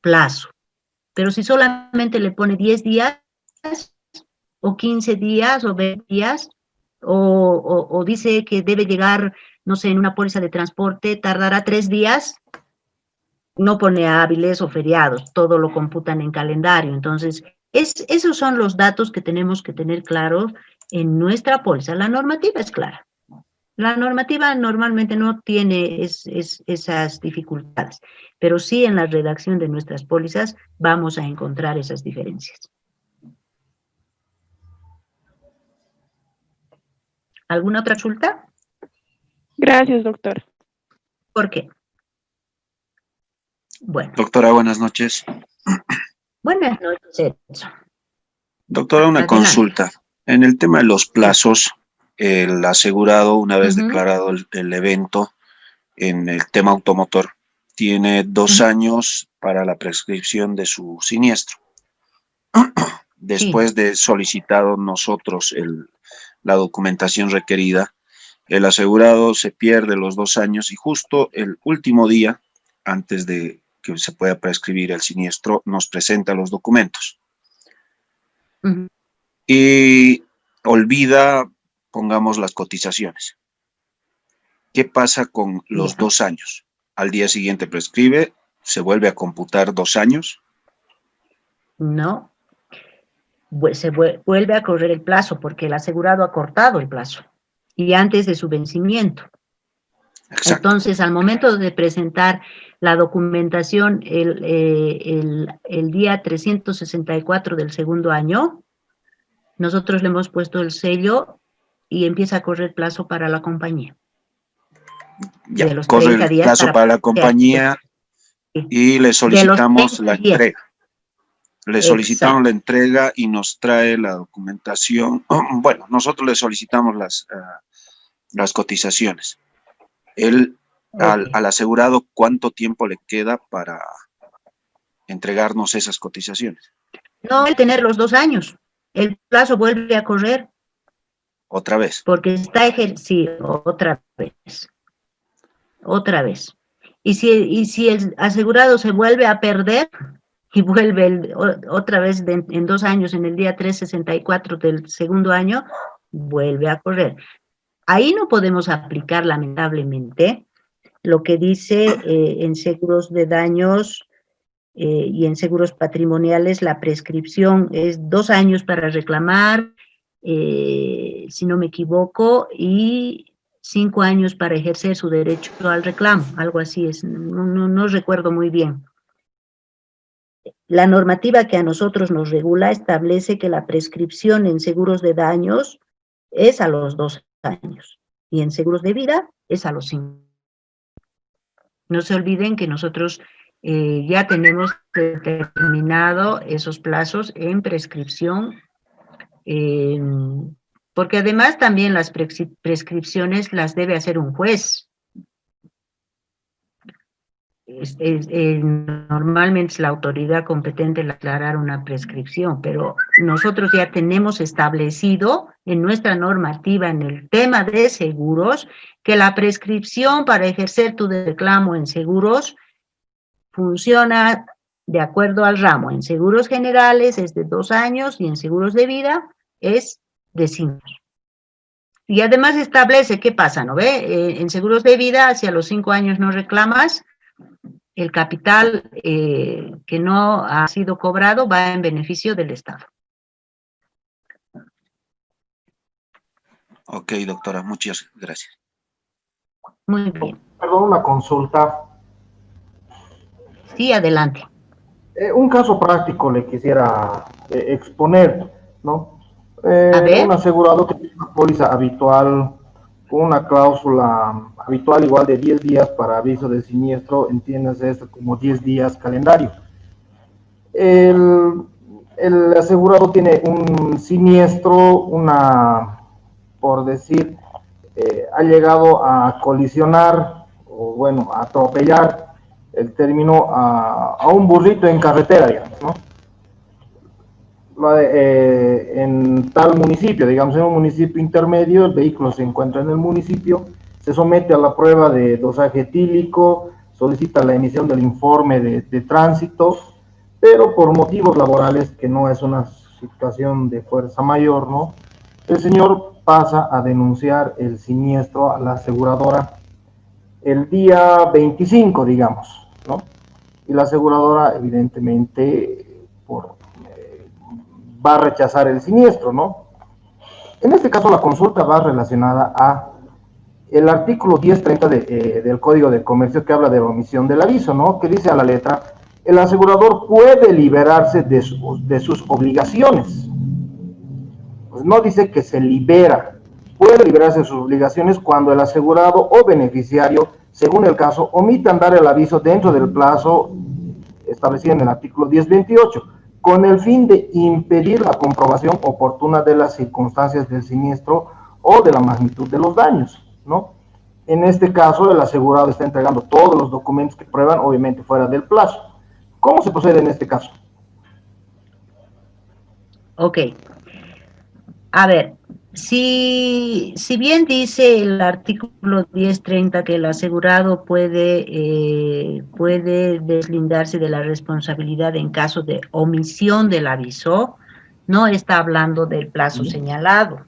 plazo. Pero si solamente le pone 10 días, o 15 días, o 20 días, o dice que debe llegar, no sé, en una póliza de transporte, tardará 3 días, no pone hábiles o feriados, todo lo computan en calendario. Entonces, esos son los datos que tenemos que tener claros en nuestra póliza. La normativa es clara. La normativa normalmente no tiene esas dificultades, pero sí en la redacción de nuestras pólizas vamos a encontrar esas diferencias. ¿Alguna otra consulta? Gracias, doctor. ¿Por qué? Bueno. Doctora, buenas noches. Buenas noches, Edson. Doctora, una consulta. En el tema de los plazos, el asegurado, una vez declarado el evento en el tema automotor, tiene 2 años para la prescripción de su siniestro. Después de solicitado nosotros la documentación requerida, el asegurado se pierde los 2 años y justo el último día, antes de que se pueda prescribir el siniestro, nos presenta los documentos. Y olvida, pongamos, las cotizaciones. ¿Qué pasa con los 2 años? Al día siguiente prescribe, ¿se vuelve a computar 2 años? No, se vuelve a correr el plazo porque el asegurado ha cortado el plazo y antes de su vencimiento. Exacto. Entonces, al momento de presentar la documentación el día 364 del segundo año, nosotros le hemos puesto el sello y empieza a correr plazo para la compañía. Ya, corre el plazo para la compañía y le solicitamos la entrega. Le solicitamos la entrega y nos trae la documentación. Bueno, nosotros le solicitamos las cotizaciones. Al asegurado, ¿cuánto tiempo le queda para entregarnos esas cotizaciones? No, el tener los 2 años. El plazo vuelve a correr. ¿Otra vez? Porque está ejercido otra vez. Otra vez. Y si el asegurado se vuelve a perder y vuelve otra vez en 2 años, en el día 364 del segundo año, vuelve a correr. Ahí no podemos aplicar, lamentablemente, lo que dice en seguros de daños y en seguros patrimoniales, la prescripción es 2 años para reclamar, si no me equivoco, y 5 años para ejercer su derecho al reclamo, algo así es, no recuerdo muy bien. la normativa que a nosotros nos regula establece que la prescripción en seguros de daños es a los 2 años y en seguros de vida es a los 5. No se olviden que nosotros ya tenemos determinado esos plazos en prescripción, porque además también las prescripciones las debe hacer un juez. Normalmente es la autoridad competente en aclarar una prescripción, pero nosotros ya tenemos establecido en nuestra normativa en el tema de seguros que la prescripción para ejercer tu reclamo en seguros funciona de acuerdo al ramo. En seguros generales es de 2 años y en seguros de vida es de 5. Y además establece qué pasa, ¿no ve? En seguros de vida, si a los 5 años no reclamas, el capital que no ha sido cobrado va en beneficio del Estado. Ok, doctora, muchas gracias. Muy bien. Perdón, una consulta. Sí, adelante. Un caso práctico le quisiera exponer, ¿no? Un asegurado que tiene una póliza habitual con una cláusula habitual igual de 10 días para aviso de siniestro, entiéndase esto como 10 días calendario. El asegurado tiene un siniestro, por decir, ha llegado a colisionar, o bueno, a atropellar, el término, a un burrito en carretera, digamos, ¿no? En tal municipio, digamos en un municipio intermedio, el vehículo se encuentra en el municipio, se somete a la prueba de dosaje etílico, solicita la emisión del informe de tránsito, pero por motivos laborales, que no es una situación de fuerza mayor, ¿no? El señor pasa a denunciar el siniestro a la aseguradora el día 25, digamos, ¿no? Y la aseguradora, evidentemente, va a rechazar el siniestro, ¿no? En este caso, la consulta va relacionada a el artículo 1030 del Código de Comercio, que habla de la omisión del aviso, ¿no? Que dice a la letra, el asegurador puede liberarse de sus obligaciones. Pues no dice que se libera, puede liberarse de sus obligaciones cuando el asegurado o beneficiario, según el caso, omitan dar el aviso dentro del plazo establecido en el artículo 1028, con el fin de impedir la comprobación oportuna de las circunstancias del siniestro o de la magnitud de los daños, ¿no? En este caso, el asegurado está entregando todos los documentos que prueban, obviamente fuera del plazo. ¿Cómo se procede en este caso? Ok. A ver, si bien dice el artículo 1030 que el asegurado puede deslindarse de la responsabilidad en caso de omisión del aviso, no está hablando del plazo señalado,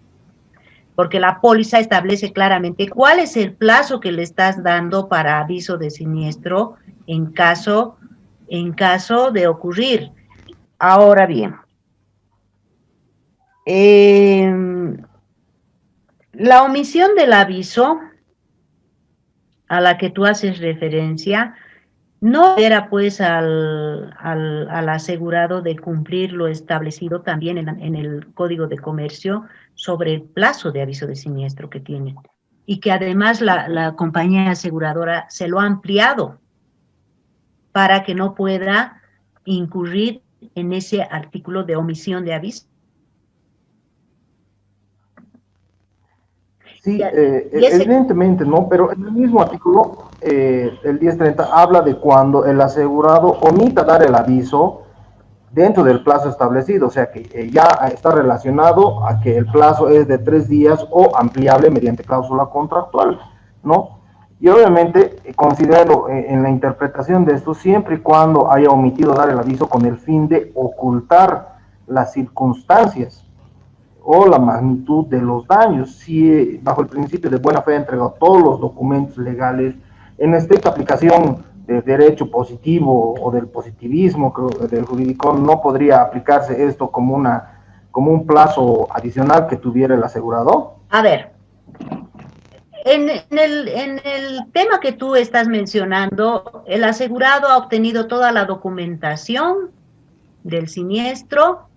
porque la póliza establece claramente cuál es el plazo que le estás dando para aviso de siniestro en caso de ocurrir. Ahora bien, la omisión del aviso a la que tú haces referencia no era pues al asegurado de cumplir lo establecido también en el Código de Comercio sobre el plazo de aviso de siniestro que tiene, y que además la compañía aseguradora se lo ha ampliado para que no pueda incurrir en ese artículo de omisión de aviso. Sí, evidentemente, ¿no? Pero en el mismo artículo, el 1030, habla de cuando el asegurado omita dar el aviso dentro del plazo establecido, o sea que ya está relacionado a que el plazo es de 3 días o ampliable mediante cláusula contractual, ¿no? Y obviamente considero en la interpretación de esto, siempre y cuando haya omitido dar el aviso con el fin de ocultar las circunstancias o la magnitud de los daños, si bajo el principio de buena fe ha entregado todos los documentos legales en estricta aplicación del derecho positivo o del positivismo, del jurídico, no podría aplicarse esto como un plazo adicional que tuviera el asegurado. A ver, en el tema que tú estás mencionando, el asegurado ha obtenido toda la documentación del siniestro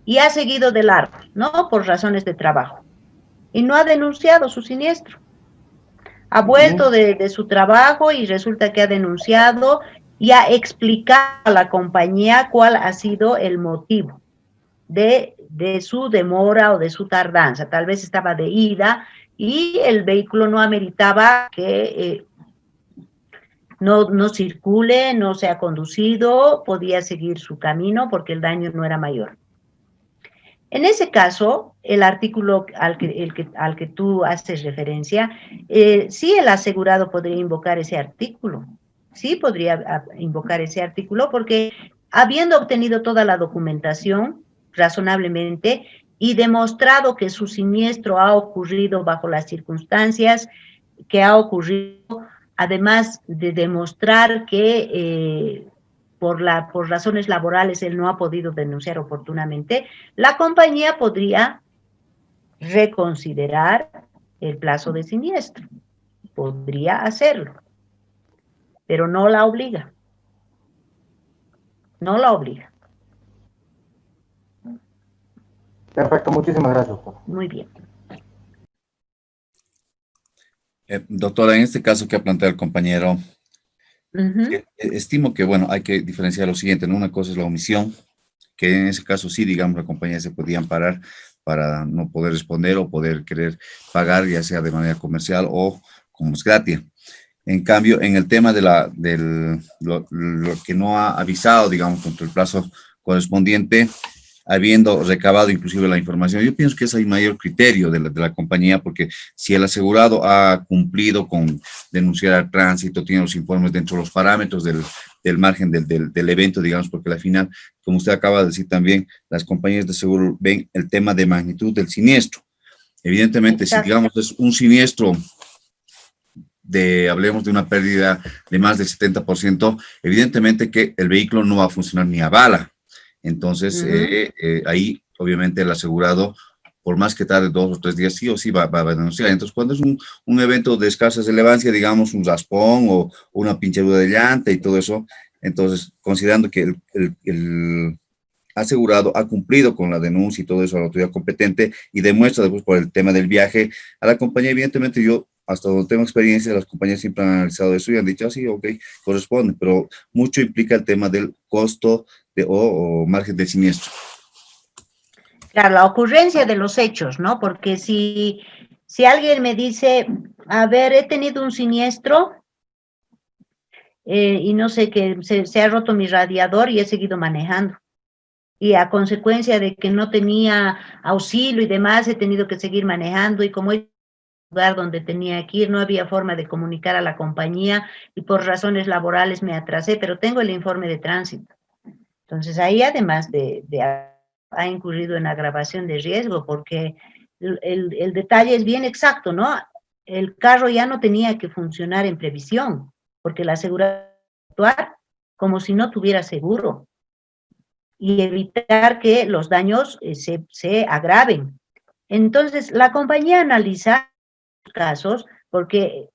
y ha seguido de largo, ¿no? Por razones de trabajo. Y no ha denunciado su siniestro. Ha vuelto de su trabajo y resulta que ha denunciado y ha explicado a la compañía cuál ha sido el motivo de su demora o de su tardanza. Tal vez estaba de ida y el vehículo no ameritaba que no circule, no sea conducido, podía seguir su camino porque el daño no era mayor. En ese caso, el artículo al que tú haces referencia, sí el asegurado podría invocar ese artículo, sí podría invocar ese artículo porque habiendo obtenido toda la documentación razonablemente y demostrado que su siniestro ha ocurrido bajo las circunstancias que ha ocurrido, además de demostrar que por razones laborales él no ha podido denunciar oportunamente, la compañía podría reconsiderar el plazo de siniestro. Podría hacerlo, pero no la obliga. No la obliga. Perfecto, muchísimas gracias, doctor. Muy bien. Doctora, en este caso que ha planteado el compañero, estimo que, bueno, hay que diferenciar lo siguiente, ¿no? Una cosa es la omisión, que en ese caso sí, digamos, la compañía se podía amparar para no poder responder o poder querer pagar, ya sea de manera comercial o como es gratis. En cambio, en el tema de lo que no ha avisado, digamos, contra el plazo correspondiente, habiendo recabado inclusive la información, yo pienso que es el mayor criterio de la compañía, porque si el asegurado ha cumplido con denunciar al tránsito, tiene los informes dentro de los parámetros del margen del evento, digamos, porque al final, como usted acaba de decir también, las compañías de seguro ven el tema de magnitud del siniestro. Evidentemente, si digamos es un siniestro hablemos de una pérdida de más del 70%, evidentemente que el vehículo no va a funcionar ni a bala. Entonces, ahí obviamente el asegurado, por más que tarde 2 o 3 días, sí o sí va a denunciar. Entonces, cuando es un evento de escasa relevancia, digamos un raspón o una pinchadura de llanta y todo eso, entonces, considerando que el asegurado ha cumplido con la denuncia y todo eso a la autoridad competente y demuestra después por el tema del viaje a la compañía, evidentemente yo, hasta donde tengo experiencia, las compañías siempre han analizado eso y han dicho, sí, ok, corresponde, pero mucho implica el tema del costo o margen de siniestro. Claro, la ocurrencia de los hechos, ¿no? Porque si alguien me dice, a ver, he tenido un siniestro y no sé, que se ha roto mi radiador y he seguido manejando. Y a consecuencia de que no tenía auxilio y demás, he tenido que seguir manejando y como he lugar donde tenía que ir, no había forma de comunicar a la compañía y por razones laborales me atrasé, pero tengo el informe de tránsito. Entonces ahí además ha incurrido en agravación de riesgo porque el detalle es bien exacto, ¿no? El carro ya no tenía que funcionar en previsión porque la aseguradora actuar como si no tuviera seguro y evitar que los daños se agraven. Entonces la compañía analiza casos, porque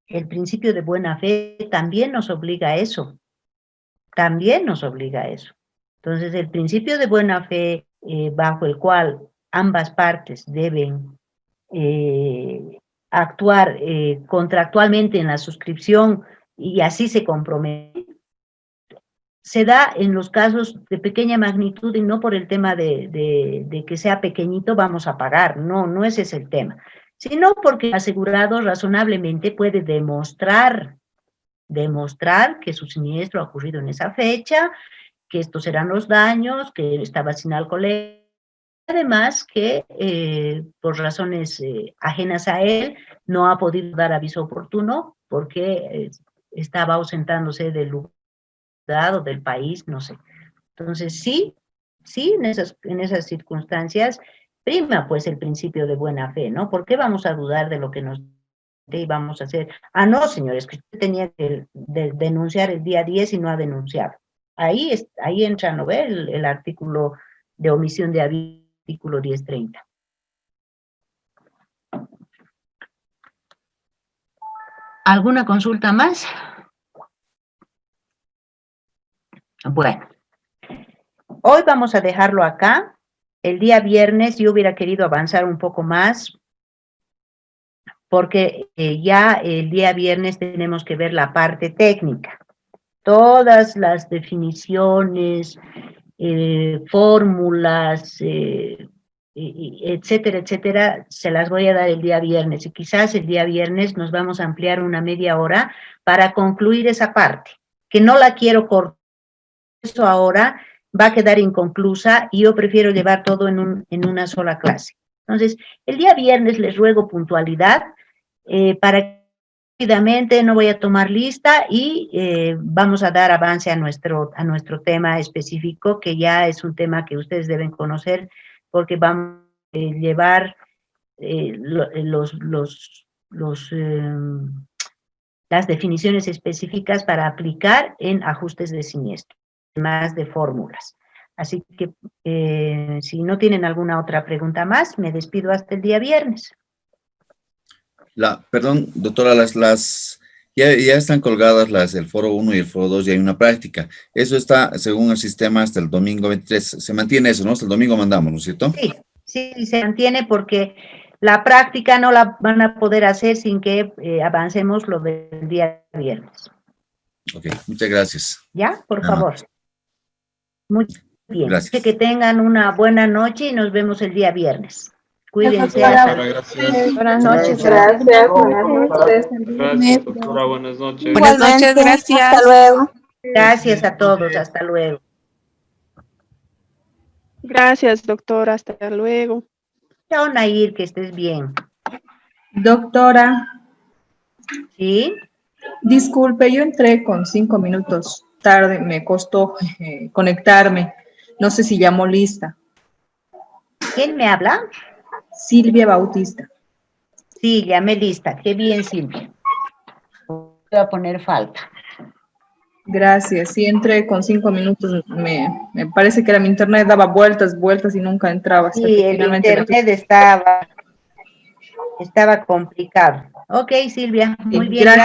el principio de buena fe también nos obliga a eso, Entonces, el principio de buena fe, bajo el cual ambas partes deben actuar contractualmente en la suscripción y así se comprometen, se da en los casos de pequeña magnitud y no por el tema de que sea pequeñito vamos a pagar, no ese es el tema, sino porque el asegurado razonablemente puede demostrar que su siniestro ha ocurrido en esa fecha, que estos serán los daños, que estaba sin alcohol, además que por razones ajenas a él no ha podido dar aviso oportuno porque estaba ausentándose del lugar o del país, no sé. Entonces sí, en esas circunstancias prima pues el principio de buena fe, ¿no? ¿Por qué vamos a dudar de lo que nos y vamos a hacer? Ah, no, señores, que usted tenía que denunciar el día 10 y no ha denunciado. Ahí entra, ¿no ve? El artículo de omisión de aviso, artículo 1030. ¿Alguna consulta más? Bueno. hoy vamos a dejarlo acá. El día viernes yo hubiera querido avanzar un poco más, porque ya el día viernes tenemos que ver la parte técnica. Todas las definiciones, fórmulas, etcétera, etcétera, se las voy a dar el día viernes. Y quizás el día viernes nos vamos a ampliar una media hora para concluir esa parte, que no la quiero cortar. Eso ahora va a quedar inconclusa y yo prefiero llevar todo en una sola clase. Entonces, el día viernes les ruego puntualidad para que rápidamente no voy a tomar lista y vamos a dar avance a nuestro tema específico, que ya es un tema que ustedes deben conocer, porque vamos a llevar las definiciones específicas para aplicar en ajustes de siniestro, más de fórmulas. Así que si no tienen alguna otra pregunta más, me despido hasta el día viernes. Perdón, doctora, ya están colgadas el foro 1 y el foro 2, y hay una práctica. Eso está, según el sistema, hasta el domingo 23. Se mantiene eso, ¿no? Hasta el domingo mandamos, ¿no es cierto? Sí, se mantiene, porque la práctica no la van a poder hacer sin que avancemos lo del día viernes. Ok, muchas gracias. ¿Ya? Por favor. Muy bien. Gracias. Que tengan una buena noche y nos vemos el día viernes. Cuídense. Buenas noches. Gracias. Gracias, doctora. Buenas noches. Buenas noches, gracias. Hasta luego. Gracias a todos. Hasta luego. Gracias, doctora. Hasta luego. Chao, Nair, que estés bien. Doctora. ¿Sí? Disculpe, yo entré con 5 minutos tarde, me costó conectarme. No sé si llamó lista. ¿Quién me habla? Silvia Bautista. Sí, llamé lista. Qué bien, Silvia. Voy a poner falta. Gracias. Sí, entré con 5 minutos. Me parece que era mi internet, daba vueltas y nunca entraba. Sí, el internet estaba complicado. Ok, Silvia, muy bien. Gracias.